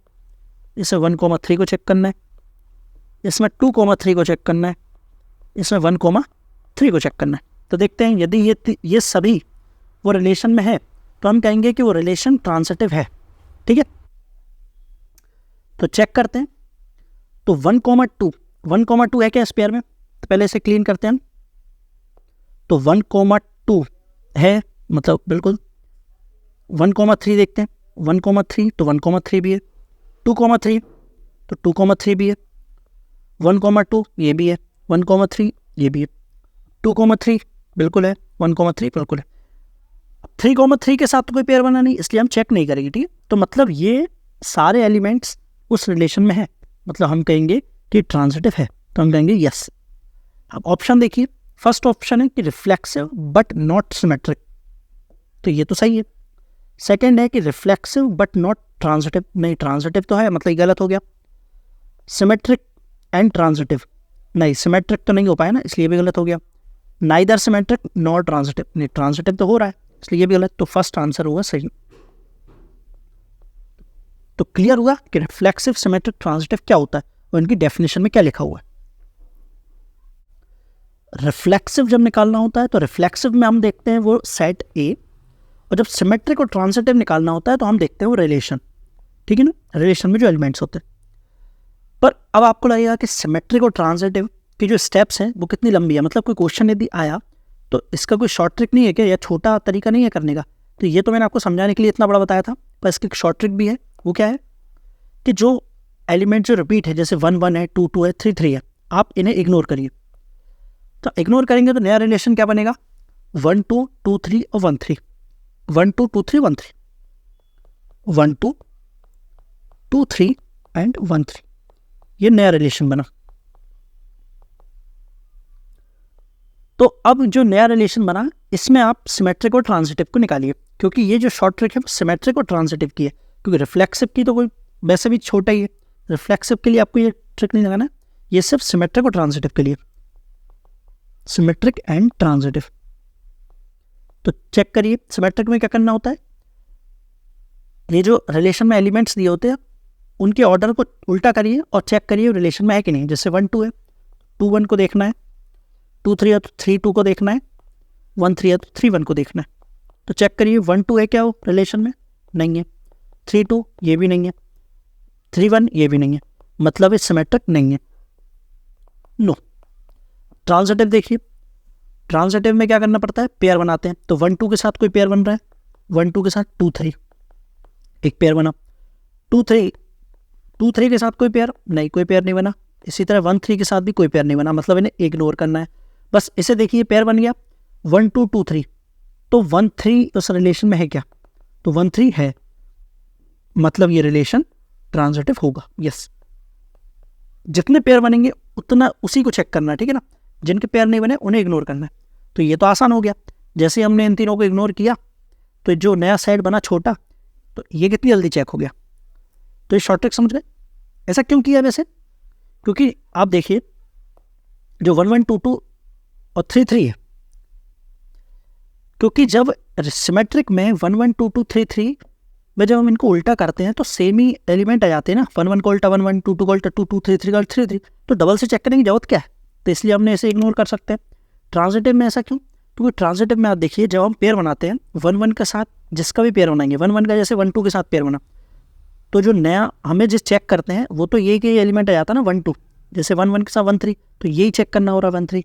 इसमें 1,3 को चेक करना है, इसमें 2,3 को चेक करना है, इसमें 1,3 को चेक करना है। तो देखते हैं यदि ये सभी वो रिलेशन में है तो हम कहेंगे कि वो रिलेशन ट्रांजिटिव है। ठीक है, तो चेक करते हैं। तो 1,2 है क्या इस पेयर में? तो पहले इसे क्लीन करते हैं हम। तो 1,2 है, मतलब बिल्कुल। 1,3 देखते हैं, 1,3 तो 1,3 भी है, 2,3 तो 2,3 भी है, 1,2 ये भी है, 1,3 ये भी है, 2,3 बिल्कुल है, 1,3 बिल्कुल है। 3,3 के साथ तो कोई पेयर बना नहीं, इसलिए हम चेक नहीं करेंगे। ठीक है, तो मतलब ये सारे एलिमेंट्स उस रिलेशन में है, मतलब हम कहेंगे कि ट्रांजिटिव है, तो हम कहेंगे यस। अब ऑप्शन देखिए, फर्स्ट ऑप्शन है कि रिफ्लेक्सिव बट नॉट सिमेट्रिक, तो ये तो सही है। सेकंड है कि रिफ्लेक्सिव बट नॉट ट्रांजिटिव, नहीं ट्रांजिटिव तो है, मतलब ये गलत हो गया। सिमेट्रिक एंड ट्रांजिटिव, नहीं सिमेट्रिक तो नहीं हो पाया ना, इसलिए भी गलत हो गया। नाइदर सिमेट्रिक नॉर ट्रांजिटिव, नहीं ट्रांजिटिव तो हो रहा है, इसलिए ये भी गलत। तो फर्स्ट आंसर होगा सही। तो क्लियर हुआ कि रिफ्लेक्सिव सिमेट्रिक ट्रांजिटिव क्या होता है और इनकी डेफिनेशन में क्या लिखा हुआ है। रिफ्लेक्सिव जब निकालना होता है तो रिफ्लेक्सिव में हम देखते हैं वो सेट ए, और जब सिमेट्रिक और ट्रांजिटिव निकालना होता है तो हम देखते हैं वो रिलेशन। ठीक है ना, रिलेशन में जो एलिमेंट्स होते हैं। पर अब आपको लगेगा कि सिमेट्रिक और ट्रांजिटिव की जो स्टेप्स हैं वो कितनी लंबी है, मतलब कोई क्वेश्चन यदि आया तो इसका कोई शॉर्ट ट्रिक नहीं है क्या, या छोटा तरीका नहीं है करने का। तो ये तो मैंने आपको समझाने के लिए इतना बड़ा बताया था, पर इसकी शॉर्ट ट्रिक भी है। वो क्या है कि जो एलिमेंट जो रिपीट है, जैसे 1 1 है, 2 2 है, 3 3 है, आप इन्हें इग्नोर करिए। तो इग्नोर करेंगे तो नया रिलेशन क्या बनेगा? 1 2 2 3 और 1 3, 1 2 2 3 1 3, 1 2 2 3 एंड 1 3, ये नया रिलेशन बना। तो अब जो नया रिलेशन बना इसमें आप सिमेट्रिक और ट्रांजिटिव को निकालिए, क्योंकि ये जो शॉर्ट ट्रिक है वो सिमेट्रिक और ट्रांजिटिव की है, क्योंकि रिफ्लेक्सिव की तो कोई वैसे भी छोटा ही है। रिफ्लेक्सिव के लिए आपको ये ट्रिक नहीं लगाना, ये सिर्फ सिमेट्रिक और ट्रांजिटिव के लिए, सिमेट्रिक एंड ट्रांजिटिव। तो चेक करिए सिमेट्रिक में क्या करना होता है, ये जो रिलेशन में एलिमेंट्स दिए होते हैं उनके ऑर्डर को उल्टा करिए और चेक करिए रिलेशन में है कि नहीं। जैसे 1 2 है, 2 1 को देखना है, 2 3 है तो 3 2 को देखना है, 1 3 है तो 3 1 को देखना है। तो चेक करिए 1 2 है क्या वो रिलेशन में? नहीं है। 3 2 ये भी नहीं है, 3 1 ये भी नहीं है, मतलब ये सिमेट्रिक नहीं है, नो। ट्रांजिटिव देखिए, ट्रांजिटिव में क्या करना पड़ता है, पेयर बनाते हैं। तो 1 2 के साथ कोई पेयर बन रहा है, 1 2 के साथ 2 3, एक पेयर बना। 2 3 के साथ कोई पेयर नहीं, कोई पेयर नहीं बना। इसी तरह 1 3 के साथ भी कोई पेयर नहीं बना, मतलब इन्हें इग्नोर करना है। बस इसे देखिए पेयर बन गया 1 2 2 3, तो 1 3 उस रिलेशन में है क्या, तो 1 3 है, मतलब ये रिलेशन ट्रांजिटिव होगा। यस, जितने पेयर बनेंगे उतना उसी को चेक करना है, ठीक है ना। जिनके पेयर नहीं बने उन्हें इग्नोर करना है। तो ये तो आसान हो गया, जैसे हमने इन तीनों को इग्नोर किया तो जो नया सेट बना छोटा, तो ये कितनी जल्दी चेक हो गया। तो ये शॉर्ट ट्रिक समझ गए। ऐसा क्यों किया वैसे, क्योंकि आप देखिए जो 1 1 2 2 और 3 3 है, क्योंकि जब सिमेट्रिक में 1 1 2 2 3 3 में जब हम इनको उल्टा करते हैं तो सेम ही एलिमेंट आ जाते हैं ना। 1 1 को उल्टा 1 1, 2 2 को उल्टा 2 2, 3 3 का 3 3, तो डबल से चेक करने की जरूरत क्या है, तो इसलिए हमने इसे इग्नोर कर सकते हैं। ट्रांजिटिव में ऐसा क्यों, क्योंकि ट्रांजिटिव में आप देखिए जब हम पेयर बनाते हैं 1 1 के साथ जिसका भी पेयर बनाएंगे, 1 1 का जैसे 1 2 के साथ पेयर बना, तो जो नया हमें जिस चेक करते हैं वो तो यही के एलिमेंट आ जाता है ना 1 2, जैसे 1 1 के साथ 1 3, तो यही चेक करना हो रहा है 1 3।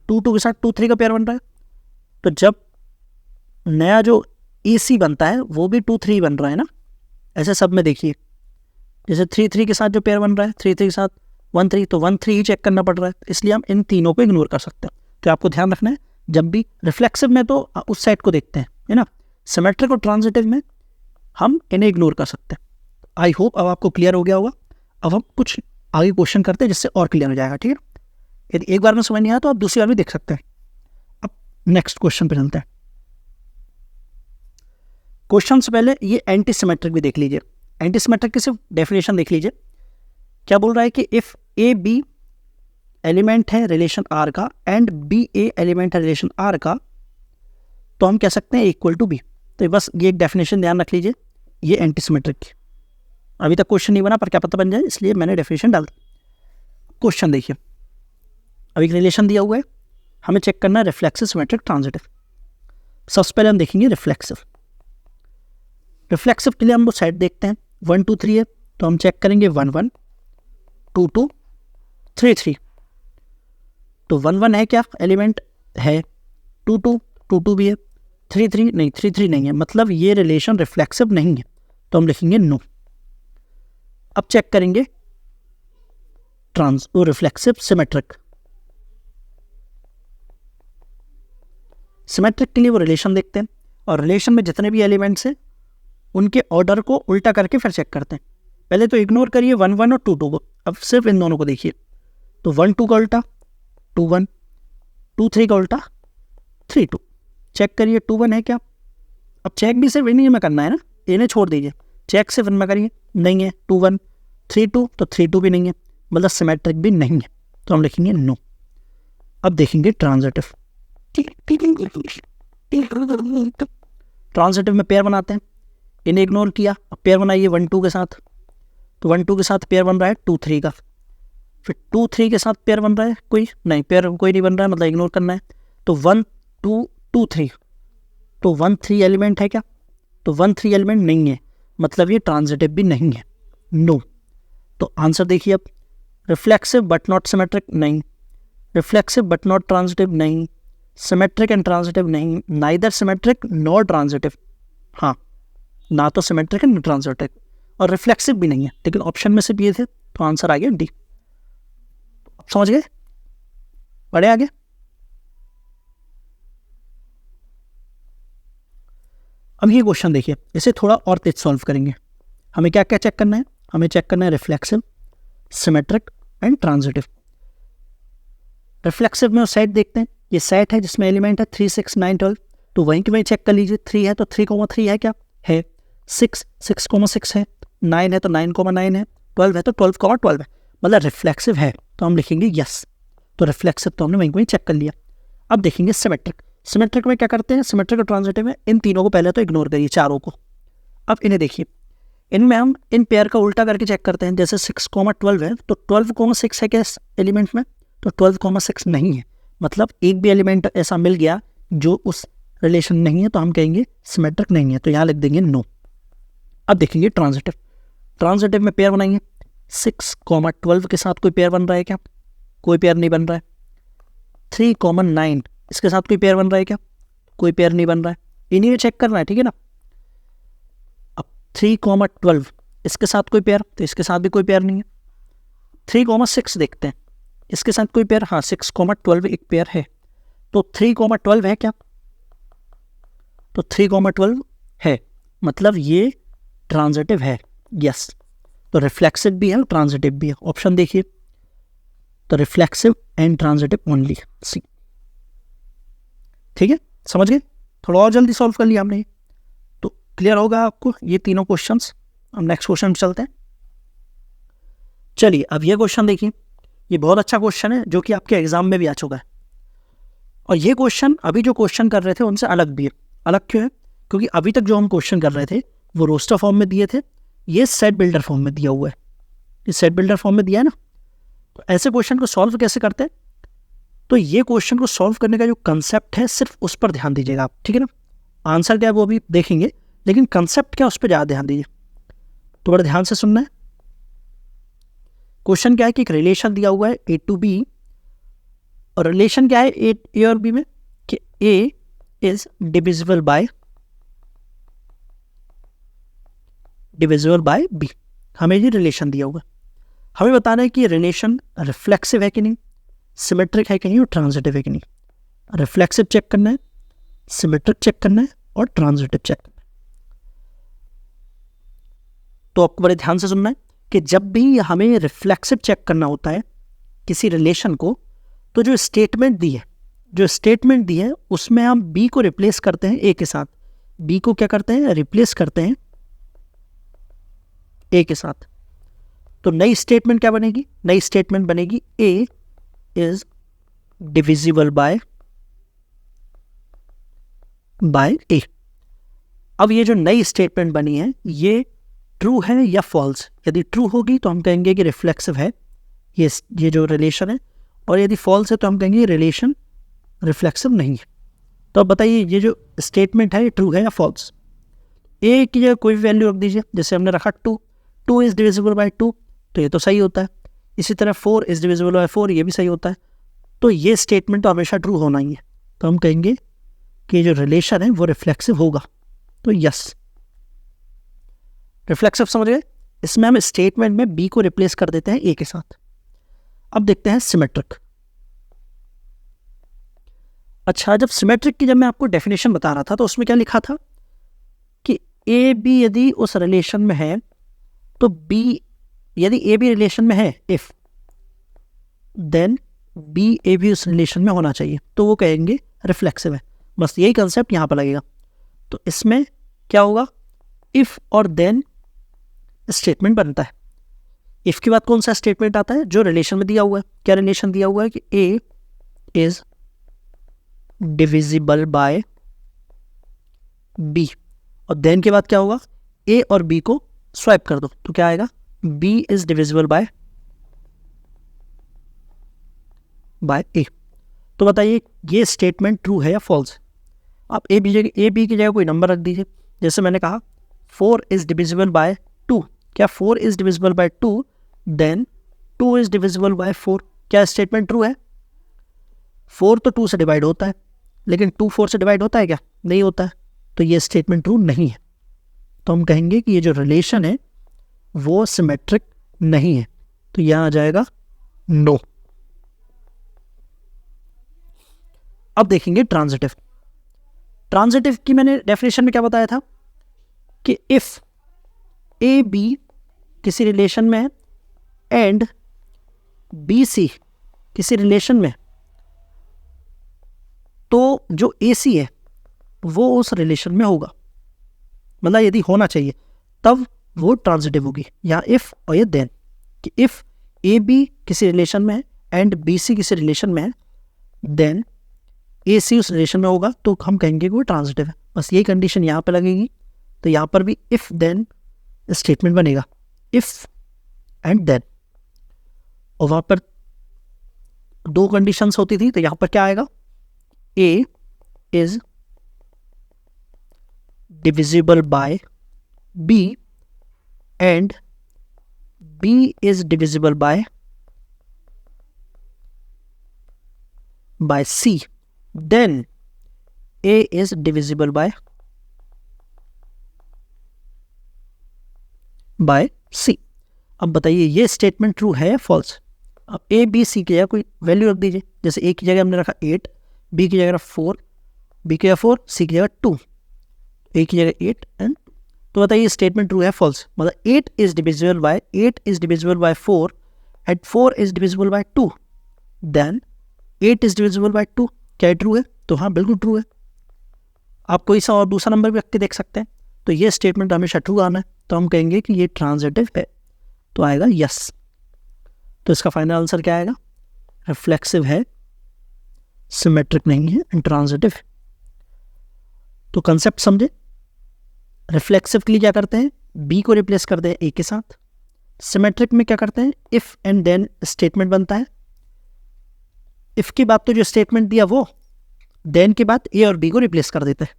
2 2 के साथ 2 3 का पेयर बन रहा है, तो जब नया जो AC बनता है वो भी 2 3 बन रहा है ना। ऐसे सब में देखिए जैसे 3 3 के साथ जो पेयर बन रहा है 3 3 के साथ 1 3, तो 1 3 ही चेक करना पड़ रहा है, इसलिए हम इन तीनों को इग्नोर कर सकते हैं। तो आपको ध्यान रखना है जब भी रिफ्लेक्सिव में तो उस साइड को देखते हैं, है ना। सिमेट्रिक और ट्रांजिटिव में हम इन्हें इग्नोर कर सकते हैं। आई होप अब आपको क्लियर हो गया होगा। अब हम कुछ आगे क्वेश्चन करते हैं जिससे और क्लियर हो जाएगा, ठीक है। यदि एक बार में समझ नहीं आया तो आप दूसरी बार भी देख सकते हैं। अब नेक्स्ट क्वेश्चन पे चलते हैं। क्वेश्चन से पहले ये एंटी सिमेट्रिक भी देख लीजिए। एंटी सिमेट्रिक की सिर्फ डेफिनेशन देख लीजिए। क्या बोल रहा है कि इफ ए बी एलिमेंट है रिलेशन आर का एंड बी ए एलिमेंट है रिलेशन आर का, तो हम कह सकते हैं इक्वल टू बी। तो बस ये एक डेफिनेशन ध्यान रख लीजिए, ये एंटी सिमेट्रिक की। अभी तक क्वेश्चन नहीं बना पर क्या पता बन जाए, इसलिए मैंने डेफिनेशन डाल दी। क्वेश्चन देखिए, अभी एक रिलेशन दिया हुआ है, हमें चेक करना है रिफ्लेक्सिव, सिमेट्रिक, ट्रांजिटिव। सबसे पहले हम देखेंगे रिफ्लेक्सिव। रिफ्लेक्सिव के लिए हम वो सेट देखते हैं 1 2 3 है, तो हम चेक करेंगे 1 1 2 2 3 3। तो 1 1 है क्या, एलिमेंट है, 2 2 2 2 भी है, 3 3 नहीं, 3 3 नहीं है, मतलब ये रिलेशन रिफ्लेक्सिव नहीं है, तो हम लिखेंगे नो। अब चेक करेंगे रिफ्लेक्सिव, सिमेट्रिक। सिमेट्रिक के लिए वो रिलेशन देखते हैं और रिलेशन में जितने भी एलिमेंट्स हैं उनके ऑर्डर को उल्टा करके फिर चेक करते हैं। पहले तो इग्नोर करिए 1 1 और 2 2 को, अब सिर्फ इन दोनों को देखिए। तो 1 2 का उल्टा 2 1, 2 3 का उल्टा 3 2। चेक करिए 2 1 है क्या। अब चेक भी सिर्फ इन्हीं में करना है ना, इन्हें छोड़ दीजिए, चेक सिर्फ इनमें करिए, नहीं है 2 1 3 2, तो 3 2 भी नहीं है, मतलब सिमेट्रिक भी नहीं है, तो हम लिखेंगे नो। अब देखेंगे ट्रांजिटिव। ट्रांजिटिव में पेयर बनाते हैं, इन्हें इग्नोर किया, अब पेयर बनाइए 1 2 के साथ, तो 1 2 के साथ पेयर बन रहा है 2 3 का, फिर 2 3 के साथ पेयर बन रहा है कोई नहीं, पेयर कोई नहीं बन रहा है, मतलब इग्नोर करना है। तो 1 2 2 3, तो 1 3 एलिमेंट है क्या, तो 1 3 एलिमेंट नहीं है, मतलब ये ट्रांजिटिव भी नहीं है, नो। तो आंसर देखिए अब, रिफ्लेक्सिव बट नॉट सिमेट्रिक नहीं, रिफ्लेक्सिव बट नॉट ट्रांजिटिव नहीं, सिमेट्रिक एंड ट्रांजिटिव नहीं, नाइदर सिमेट्रिक नॉर ट्रांजिटिव, हाँ ना तो सिमेट्रिक है ना ट्रांजिटिव, और रिफ्लेक्सिव भी नहीं है, लेकिन ऑप्शन में से भी ये थे, तो आंसर आ गया डी। समझ गए, बढ़े आगे। अब ये क्वेश्चन देखिए, इसे थोड़ा और तेज सॉल्व करेंगे। हमें क्या क्या चेक करना है, हमें चेक करना है reflexive, symmetric and transitive. Reflexive में सेट देखते हैं, ये सेट है जिसमें एलिमेंट है 3 6 9 12, तो वहीं के वहीं चेक कर लीजिए। 3 है तो 3,3 है क्या, है। 6 6,6 है, 9 है तो 9,9 है, 12 है तो 12,12 है, मतलब रिफ्लेक्सिव है, तो हम लिखेंगे यस। तो रिफ्लेक्सिव तो हमने वहीं वहीं चेक कर लिया। अब देखेंगे सिमेट्रिक। सिमेट्रिक में क्या करते हैं, सिमेट्रिक और ट्रांजिटिव में इन तीनों को पहले तो इग्नोर करिए, चारों को। अब इन्हें देखिए, इनमें हम इन पेयर का उल्टा करके चेक करते हैं। जैसे 6,12 है तो 12,6 है क्या एलिमेंट में, तो 12,6 नहीं है, मतलब एक भी एलिमेंट ऐसा मिल गया जो उस रिलेशन नहीं है, तो हम कहेंगे सिमेट्रिक नहीं है, तो यहाँ लिख देंगे नो। अब देखेंगे ट्रांजिटिव। ट्रांजिटिव में पेयर बनाएंगे, 6,12 के साथ कोई पेयर बन रहा है क्या, कोई पेयर नहीं बन रहा है। 3, 9, इसके साथ कोई पेयर बन रहा है क्या? कोई पेयर नहीं बन रहा है, इन्हीं चेक करना है, ठीक है ना। अब 3, 12, इसके साथ कोई पेयर, तो इसके साथ भी कोई पेयर नहीं है। 3, 6 देखते हैं, इसके साथ कोई पेयर, हाँ 6, 12 एक पेयर है। तो 3, 12 है क्या? तो 3, 12 है, मतलब ये ट्रांजिटिव है, यस। तो रिफ्लेक्सिव भी है और ट्रांजिटिव भी है। ऑप्शन देखिए, तो रिफ्लेक्सिव एंड ट्रांजिटिव ओनली, सी। ठीक है, समझ गए? थोड़ा और जल्दी सॉल्व कर लिया हमने, तो क्लियर होगा आपको ये तीनों क्वेश्चंस। हम नेक्स्ट क्वेश्चन पे चलते हैं। चलिए, अब ये क्वेश्चन देखिए, ये बहुत अच्छा क्वेश्चन है जो कि आपके एग्जाम में भी आ चुका है। और ये क्वेश्चन अभी जो क्वेश्चन कर रहे थे उनसे अलग भी है। अलग क्यों है? क्योंकि अभी तक जो हम क्वेश्चन कर रहे थे वो रोस्टर फॉर्म में दिए थे, ये सेट बिल्डर फॉर्म में दिया हुआ है। ये सेट बिल्डर फॉर्म में दिया है ना। तो ऐसे क्वेश्चन को सॉल्व कैसे करते हैं? तो ये क्वेश्चन को सॉल्व करने का जो कंसेप्ट है सिर्फ उस पर ध्यान दीजिएगा आप, ठीक है ना। आंसर क्या है वो अभी देखेंगे, लेकिन कंसेप्ट क्या उस पर ज़्यादा ध्यान दीजिए। तो बड़ा ध्यान से सुनना है। क्वेश्चन क्या है कि एक रिलेशन दिया हुआ है ए टू बी, और रिलेशन क्या है ए और बी में कि ए इज डिविजिबल बाय बी। हमें ये रिलेशन दिया हुआ है, हमें बताना है कि रिलेशन रिफ्लेक्सिव है कि नहीं, सिमेट्रिक है कि नहीं, और ट्रांजिटिव है कि नहीं। रिफ्लेक्सिव चेक करना है, सिमेट्रिक चेक करना है, और ट्रांजिटिव चेक करना है। तो आपको बड़े ध्यान से सुनना है कि जब भी हमें रिफ्लेक्सिव चेक करना होता है किसी रिलेशन को, तो जो स्टेटमेंट दी है उसमें हम बी को रिप्लेस करते हैं ए के साथ। बी को क्या करते हैं? रिप्लेस करते हैं ए के साथ। तो नई स्टेटमेंट क्या बनेगी? नई स्टेटमेंट बनेगी ए इज डिविजिबल बाय ए। अब ये जो नई स्टेटमेंट बनी है ये ट्रू है या फॉल्स? यदि ट्रू होगी तो हम कहेंगे कि रिफ्लेक्सिव है ये जो रिलेशन है, और यदि फॉल्स है तो हम कहेंगे रिलेशन रिफ्लेक्सिव नहीं है। तो अब बताइए ये जो स्टेटमेंट है ये ट्रू है या फॉल्स? ए की जगह कोई भी वैल्यू रख दीजिए, जैसे हमने रखा 2 इज डिविजिबल बाय 2, तो ये तो सही होता है। इसी तरह 4 इज डिविजिबल बाय 4, ये भी सही होता है। तो ये स्टेटमेंट तो हमेशा ट्रू होना ही है, तो हम कहेंगे कि जो रिलेशन है वो रिफ्लेक्सिव होगा। तो यस, रिफ्लेक्सिव समझ गए। इसमें हम स्टेटमेंट में बी को रिप्लेस कर देते हैं ए के साथ। अब देखते हैं सिमेट्रिक। अच्छा, जब मैं आपको डेफिनेशन बता रहा था तो उसमें क्या लिखा था कि ए बी यदि उस रिलेशन में है, तो बी यदि ए बी रिलेशन में है इफ, देन बी ए भी उस रिलेशन में होना चाहिए, तो वो कहेंगे रिफ्लेक्सिव है। बस यही कंसेप्ट यहाँ पर लगेगा। तो इसमें क्या होगा? इफ और देन स्टेटमेंट बनता है। इफ के बाद कौन सा स्टेटमेंट आता है? जो रिलेशन में दिया हुआ है। क्या रिलेशन दिया हुआ है कि ए इज डिविजिबल बाय बी, और देन के बाद क्या होगा? ए और बी को स्वाइप कर दो, तो क्या आएगा? बी इज डिविजिबल बाय ए। तो बताइए ये स्टेटमेंट ट्रू है या फॉल्स? आप ए बी की जगह कोई नंबर रख दीजिए। जैसे मैंने कहा 4 इज डिविजिबल बाय 2, क्या 4 is divisible by 2? Then 2 is divisible by 4, क्या स्टेटमेंट ट्रू है? 4 तो 2 से डिवाइड होता है, लेकिन 2 4 से डिवाइड होता है क्या? नहीं होता है। तो ये स्टेटमेंट ट्रू नहीं है। तो हम कहेंगे कि ये जो रिलेशन है वो सिमेट्रिक नहीं है। तो यहां आ जाएगा नो। अब देखेंगे ट्रांजिटिव। ट्रांजिटिव की मैंने डेफिनेशन में क्या बताया था कि इफ ए बी किसी रिलेशन में है एंड बी सी किसी रिलेशन में, तो जो ए सी है वो उस रिलेशन में होगा। मतलब यदि होना चाहिए तब वो ट्रांजिटिव होगी। यहाँ इफ और ये देन, कि इफ ए बी किसी रिलेशन में है एंड बी सी किसी रिलेशन में है, देन ए सी उस रिलेशन में होगा, तो हम कहेंगे कि वो ट्रांजिटिव है। बस यही कंडीशन यहाँ पे लगेगी। तो यहाँ पर भी इफ देन स्टेटमेंट बनेगा, इफ एंड देन, और वहाँ पर 2 कंडीशंस होती थी। तो यहाँ पर क्या आएगा? A is divisible by B and B is divisible by by C, then A is divisible by C. अब बताइए ये स्टेटमेंट ट्रू है या फॉल्स? अब A B C की जगह कोई वैल्यू रख दीजिए, जैसे A की जगह हमने रखा 8, B की जगह 4, B की जगह 4, C की जगह 2, A की जगह 8 एंड, तो बताइए स्टेटमेंट ट्रू है फॉल्स? मतलब 8 is divisible by 4 and 4 is divisible by 2, then 8 is divisible by 2, क्या ट्रू है? तो हाँ बिल्कुल ट्रू है। आप कोई सा और दूसरा नंबर भी रख के देख सकते हैं, तो ये स्टेटमेंट हमेशा ट्रू आना है, तो हम कहेंगे कि ये ट्रांजिटिव है, तो आएगा यस। तो इसका फाइनल आंसर क्या आएगा? रिफ्लेक्सिव है, सिमेट्रिक नहीं है, इंट्रांजिटिव। तो कंसेप्ट समझे। रिफ्लेक्सिव के लिए क्या करते हैं? बी को रिप्लेस कर दें ए के साथ। सिमेट्रिक में क्या करते हैं? इफ एंड देन स्टेटमेंट बनता है। इफ के बाद तो जो स्टेटमेंट दिया वो, देन के बाद ए और बी को रिप्लेस कर देते हैं,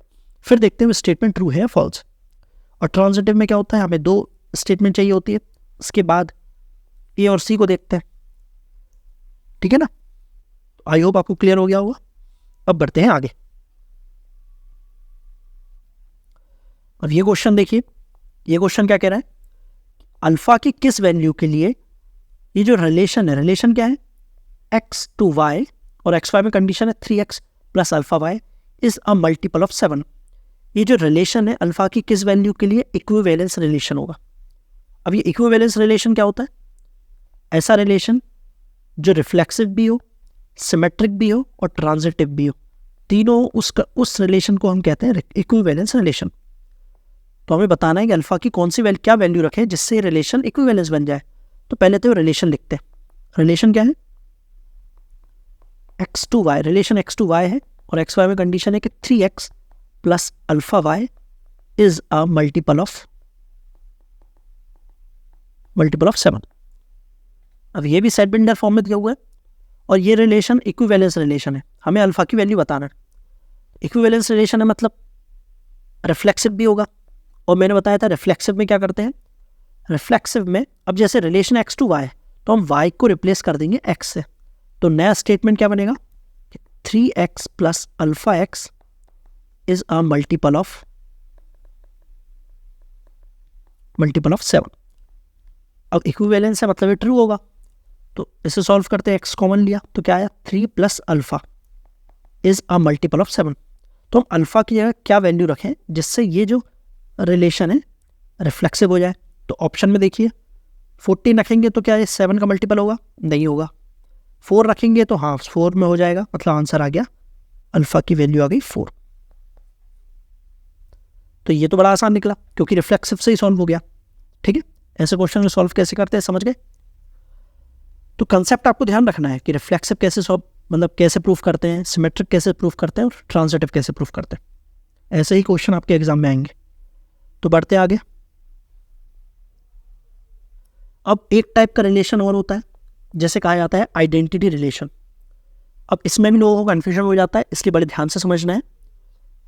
फिर देखते हैं स्टेटमेंट ट्रू है या फॉल्स। और ट्रांजिटिव में क्या होता है? हमें 2 स्टेटमेंट चाहिए होती है, उसके बाद ए और सी को देखते हैं, ठीक है ना। आई होप आपको क्लियर हो गया होगा। अब बढ़ते हैं आगे। अब ये क्वेश्चन देखिए, ये क्वेश्चन क्या कह रहा है? अल्फा की किस वैल्यू के लिए ये जो रिलेशन है, रिलेशन क्या है? x to y, और एक्स वाई में कंडीशन है 3x plus alpha y is a multiple of 7। ये जो रिलेशन है अल्फा की किस वैल्यू के लिए इक्विवेलेंस रिलेशन होगा। अब ये इक्विवेलेंस रिलेशन क्या होता है? ऐसा रिलेशन जो रिफ्लेक्सिव भी हो, सिमेट्रिक भी हो और ट्रांजिटिव भी हो, तीनों उस रिलेशन को हम कहते हैं इक्विवेलेंस रिलेशन। तो हमें बताना है कि अल्फा की कौन सी क्या वैल्यू रखें जिससे रिलेशन इक्विवेलेंस बन जाए। तो पहले तो रिलेशन लिखते हैं। रिलेशन क्या है? x to y, relation x to y है, और एक्स वाई में कंडीशन है कि 3x plus alpha y is a multiple of 7। अब ये भी सेट बिल्डर फॉर्म में दिया हुआ है, और ये रिलेशन इक्विवेलेंस रिलेशन है। हमें अल्फा की वैल्यू बताना है। इक्विवेलेंस रिलेशन है मतलब रिफ्लेक्सिव भी होगा, और मैंने बताया था रिफ्लेक्सिव में क्या करते हैं। रिफ्लेक्सिव में अब जैसे रिलेशन x to y है, तो हम y को रिप्लेस कर देंगे x से, तो नया स्टेटमेंट क्या बनेगा? 3x plus alpha x is a multiple of 7। अब इक्विवेलेंस है मतलब ये ट्रू होगा, तो इसे सॉल्व करते हैं। x कॉमन लिया तो क्या आया? 3 plus alpha is a multiple of 7। तो हम अल्फा की जगह क्या वैल्यू रखें जिससे ये जो रिलेशन है रिफ्लेक्सिव हो जाए? तो ऑप्शन में देखिए, 14 रखेंगे तो क्या ये 7 का मल्टीपल होगा? नहीं होगा। 4 रखेंगे तो हाँ 4 में हो जाएगा, मतलब आंसर आ गया, अल्फा की वैल्यू आ गई 4। तो ये तो बड़ा आसान निकला क्योंकि रिफ्लेक्सिव से ही सॉल्व हो गया। ठीक है, ऐसे क्वेश्चन में सॉल्व कैसे करते हैं समझ गए। तो कंसेप्ट आपको ध्यान रखना है कि रिफ्लेक्सिव कैसे सॉल्व, मतलब कैसे प्रूफ करते हैं, सिमेट्रिक कैसे प्रूफ करते हैं और ट्रांजिटिव कैसे प्रूफ करते हैं। ऐसे ही क्वेश्चन आपके एग्जाम में आएंगे। तो बढ़ते आगे। अब एक टाइप का रिलेशन और होता है, जैसे कहा जाता है आइडेंटिटी रिलेशन। अब इसमें भी लोगों को कन्फ्यूजन हो जाता है, इसलिए बड़े ध्यान से समझना है।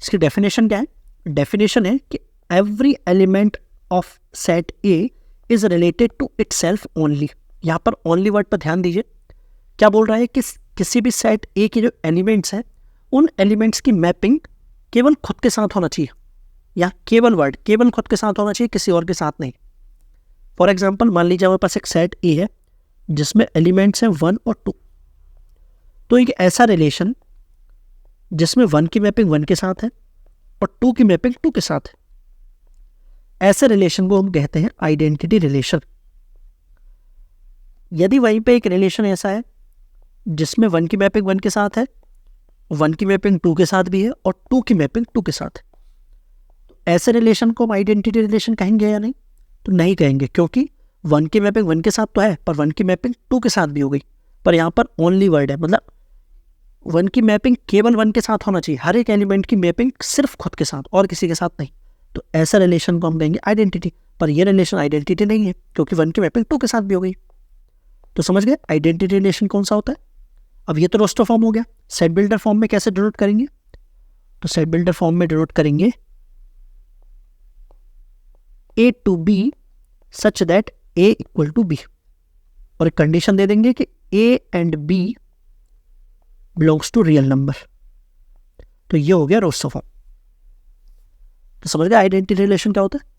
इसकी डेफिनेशन क्या है? डेफिनेशन है कि every element of set A is related to itself only. यहाँ पर ओनली वर्ड पर ध्यान दीजिए। क्या बोल रहा है कि किसी भी सेट ए के जो एलिमेंट्स हैं, उन एलिमेंट्स की मैपिंग केवल खुद के साथ होना चाहिए, या केवल वर्ड केवल खुद के साथ होना चाहिए, किसी और के साथ नहीं। फॉर एग्जाम्पल मान लीजिए हमारे पास एक सेट ए है जिसमें एलिमेंट्स हैं 1 और 2। तो एक ऐसा रिलेशन जिसमें 1 की मैपिंग 1 के साथ है और 2 की मैपिंग 2 के साथ है, ऐसे रिलेशन को हम कहते हैं आइडेंटिटी रिलेशन। यदि वहीं पे एक रिलेशन ऐसा है जिसमें 1 की मैपिंग 1 के साथ है, 1 की मैपिंग 2 के साथ भी है और 2 की मैपिंग 2 के साथ है, तो ऐसे रिलेशन को हम आइडेंटिटी रिलेशन कहेंगे या नहीं? तो नहीं कहेंगे, क्योंकि 1 की मैपिंग 1 के साथ तो है पर 1 की मैपिंग 2 के साथ भी हो गई। पर यहाँ पर ओनली वर्ड है, मतलब 1 की मैपिंग केवल 1 के साथ होना चाहिए, हर एक एलिमेंट की मैपिंग सिर्फ खुद के साथ और किसी के साथ नहीं। तो ऐसा रिलेशन को हम कहेंगे आइडेंटिटी। पर यह रिलेशन आइडेंटिटी नहीं है क्योंकि 1 की मैपिंग 2 के साथ भी हो गई। तो समझ गए आइडेंटिटी रिलेशन कौन सा होता है। अब ये तो रोस्टर फॉर्म हो गया। सेट बिल्डर फॉर्म में कैसे डिनोट करेंगे? तो सेट बिल्डर फॉर्म में डिनोट करेंगे A to B such that A equal to B, और एक कंडीशन दे देंगे कि A and B belongs to real number. तो ये हो गया रोस्टर फॉर्म। तो समझ गए आइडेंटिटी रिलेशन क्या होता है।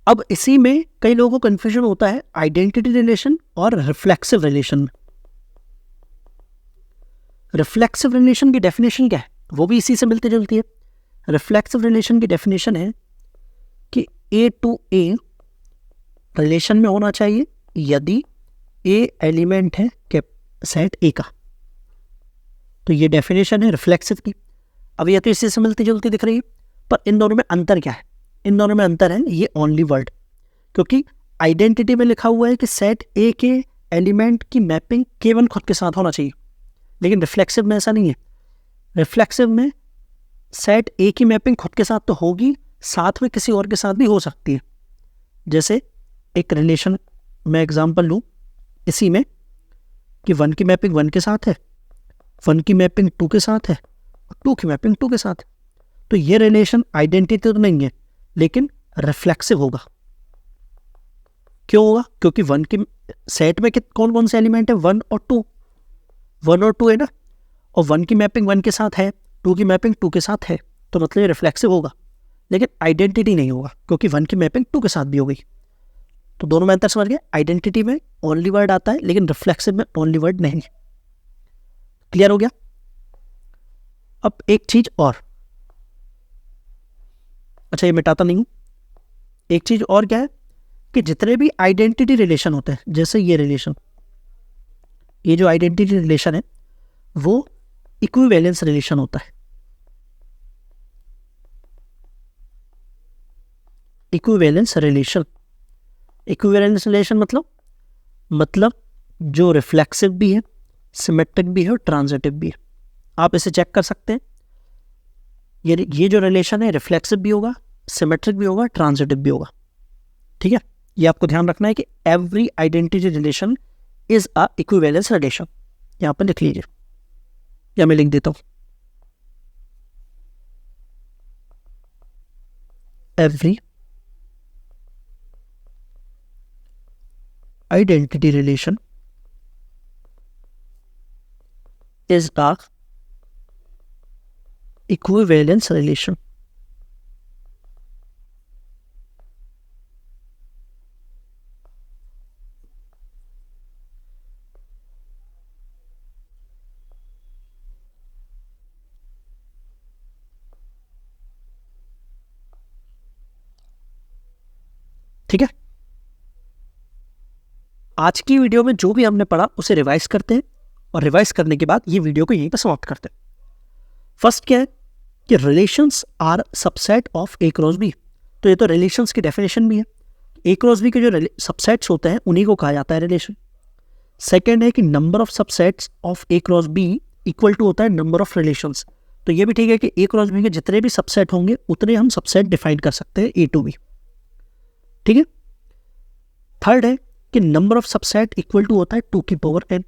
अब इसी में कई लोगों को कंफ्यूजन होता है आइडेंटिटी रिलेशन और रिफ्लेक्सिव रिलेशन में। रिफ्लेक्सिव रिलेशन की डेफिनेशन क्या है, वो भी इसी से मिलती जुलती है। रिफ्लेक्सिव रिलेशन की डेफिनेशन है कि ए टू ए रिलेशन में होना चाहिए यदि ए एलिमेंट है सेट ए का। तो ये डेफिनेशन है रिफ्लेक्सिव की। अब ये तो इसी से मिलती जुलती दिख रही है, पर इन दोनों में अंतर क्या है। इन दोनों में अंतर है ये ओनली वर्ड, क्योंकि आइडेंटिटी में लिखा हुआ है कि सेट ए के एलिमेंट की मैपिंग केवल खुद के साथ होना चाहिए, लेकिन रिफ्लेक्सिव में ऐसा नहीं है। रिफ्लेक्सिव में सेट ए की मैपिंग खुद के साथ तो होगी, साथ में किसी और के साथ भी हो सकती है। जैसे एक रिलेशन में एग्जांपल लूँ इसी में कि 1 की मैपिंग 1 के साथ है, 1 की मैपिंग 2 के साथ है और 2 की मैपिंग 2 के साथ है। तो ये रिलेशन आइडेंटिटी तो नहीं है, लेकिन रिफ्लेक्सिव होगा। क्यों होगा? क्योंकि 1 की सेट में कौन कौन से एलिमेंट है, 1 और 2, 1 और 2 है ना, और 1 की मैपिंग 1 के साथ है, 2 की मैपिंग 2 के साथ है, तो मतलब ये रिफ्लेक्सिव होगा, लेकिन आइडेंटिटी नहीं होगा क्योंकि 1 की मैपिंग 2 के साथ भी हो गई। तो दोनों में अंतर समझ गए। आइडेंटिटी में ओनली वर्ड आता है, लेकिन रिफ्लेक्सिव में ओनली वर्ड नहीं। क्लियर हो गया। अब एक चीज और, अच्छा ये मिटाता नहीं हूं, एक चीज और क्या है कि जितने भी आइडेंटिटी रिलेशन होते हैं, जैसे ये रिलेशन, ये जो आइडेंटिटी रिलेशन है वो इक्विवेलेंस रिलेशन होता है। इक्विवेलेंस रिलेशन, इक्विवेलेंस रिलेशन मतलब जो रिफ्लेक्सिव भी है, सिमेट्रिक भी है और ट्रांजिटिव भी है। आप इसे चेक कर सकते हैं। ये जो रिलेशन है रिफ्लेक्सिव भी होगा, सिमेट्रिक भी होगा, ट्रांजिटिव भी होगा। ठीक है, ये आपको ध्यान रखना है कि every identity relation is a equivalence relation. यहां पर लिख लीजिए या मैं लिख देता हूं, every identity relation is a equivalence relation। ठीक है, आज की वीडियो में जो भी हमने पढ़ा उसे रिवाइज करते हैं और रिवाइज करने के बाद ये वीडियो को यहीं पर समाप्त करते हैं। फर्स्ट क्या है कि relations are subset of A cross B. तो ये तो रिलेशंस की डेफिनेशन भी है। ए क्रॉस बी के जो सबसेट्स होते हैं उन्हीं को कहा जाता है रिलेशन। सेकेंड है कि number of subsets of A cross B equal to होता है नंबर ऑफ रिलेशंस। तो ये भी ठीक है कि ए क्रॉस बी के जितने भी सबसेट होंगे उतने हम सबसेट डिफाइन कर सकते हैं ए टू बी। ठीक है। थर्ड है कि number of subset equal to होता है 2 की पावर n।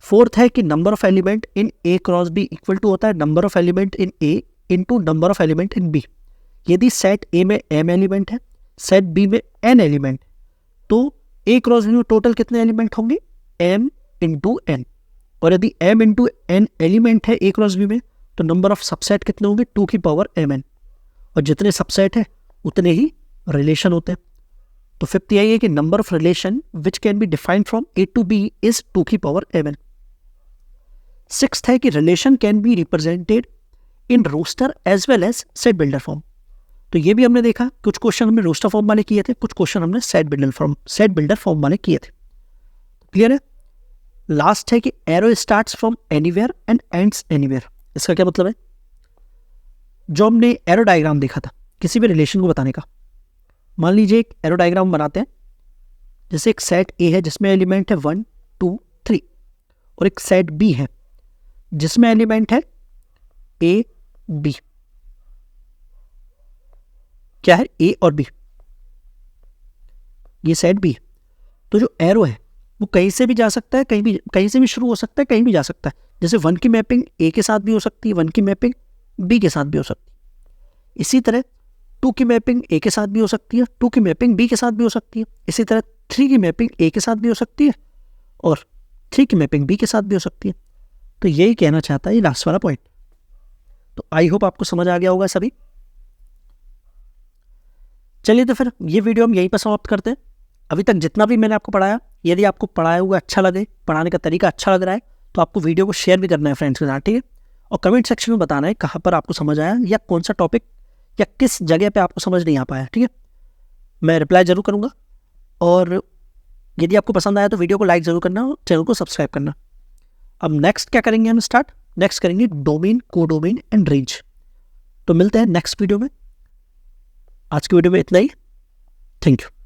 फोर्थ है कि number of element in A cross B equal to होता है number of element in A into number of element in B. यदि सेट ए में m एलिमेंट है, सेट बी में n एलिमेंट, तो A cross B में total कितने element होंगे, m इंटू n। और यदि m इंटू n एलिमेंट है ए क्रॉस बी में, तो नंबर ऑफ सबसेट कितने होंगे, 2 की पावर mn। और जितने सबसेट है उतने ही रिलेशन होते हैं। तो फिफ्थ यही है कि number of relation which can be defined from A to B is 2 की पावर mn। सिक्स्थ है कि relation can be represented in roster as well as set builder form. तो ये भी हमने देखा, कुछ क्वेश्चन हमने रोस्टर फॉर्म वाले किए थे, कुछ क्वेश्चन हमने सेट बिल्डर फॉर्म वाले किए थे। क्लियर है। लास्ट है कि arrow starts from anywhere and ends anywhere. इसका क्या मतलब है, जो हमने एरो डायग्राम देखा था किसी भी रिलेशन को बताने का, मान लीजिए एक एरो डायग्राम बनाते हैं, जैसे एक सेट ए है जिसमें एलिमेंट है 1 2 3 और एक सेट बी है जिसमें एलिमेंट है ए बी। क्या है, ए और बी, ये सेट बी है। तो जो एरो है वो कहीं से भी जा सकता है, कहीं से भी शुरू हो सकता है, कहीं भी जा सकता है। जैसे 1 की मैपिंग ए के साथ भी हो सकती है, 1 की मैपिंग बी के साथ भी हो सकती है। इसी तरह 2 की मैपिंग ए के साथ भी हो सकती है, 2 की मैपिंग बी के साथ भी हो सकती है। इसी तरह 3 की मैपिंग ए के साथ भी हो सकती है और 3 की मैपिंग बी के साथ भी हो सकती है। तो यही कहना चाहता है ये लास्ट वाला पॉइंट। तो आई होप आपको समझ आ गया होगा सभी। चलिए तो फिर ये वीडियो हम यहीं पर समाप्त करते हैं। अभी तक जितना भी मैंने आपको पढ़ाया, यदि आपको पढ़ाया हुआ अच्छा लगे, पढ़ाने का तरीका अच्छा लग रहा है, तो आपको वीडियो को शेयर भी करना है फ्रेंड्स के साथ, ठीक है। और कमेंट सेक्शन में बताना है कहाँ पर आपको समझ आया या कौन सा टॉपिक या किस जगह पे आपको समझ नहीं आ पाया, ठीक है। मैं रिप्लाई जरूर करूँगा। और यदि आपको पसंद आया तो वीडियो को लाइक जरूर करना और चैनल को सब्सक्राइब करना। अब नेक्स्ट क्या करेंगे हम स्टार्ट? नेक्स्ट करेंगे डोमेन, कोडोमेन एंड रेंज। तो मिलते हैं नेक्स्ट वीडियो में। आज की वीडियो में इतना ही। Thank you.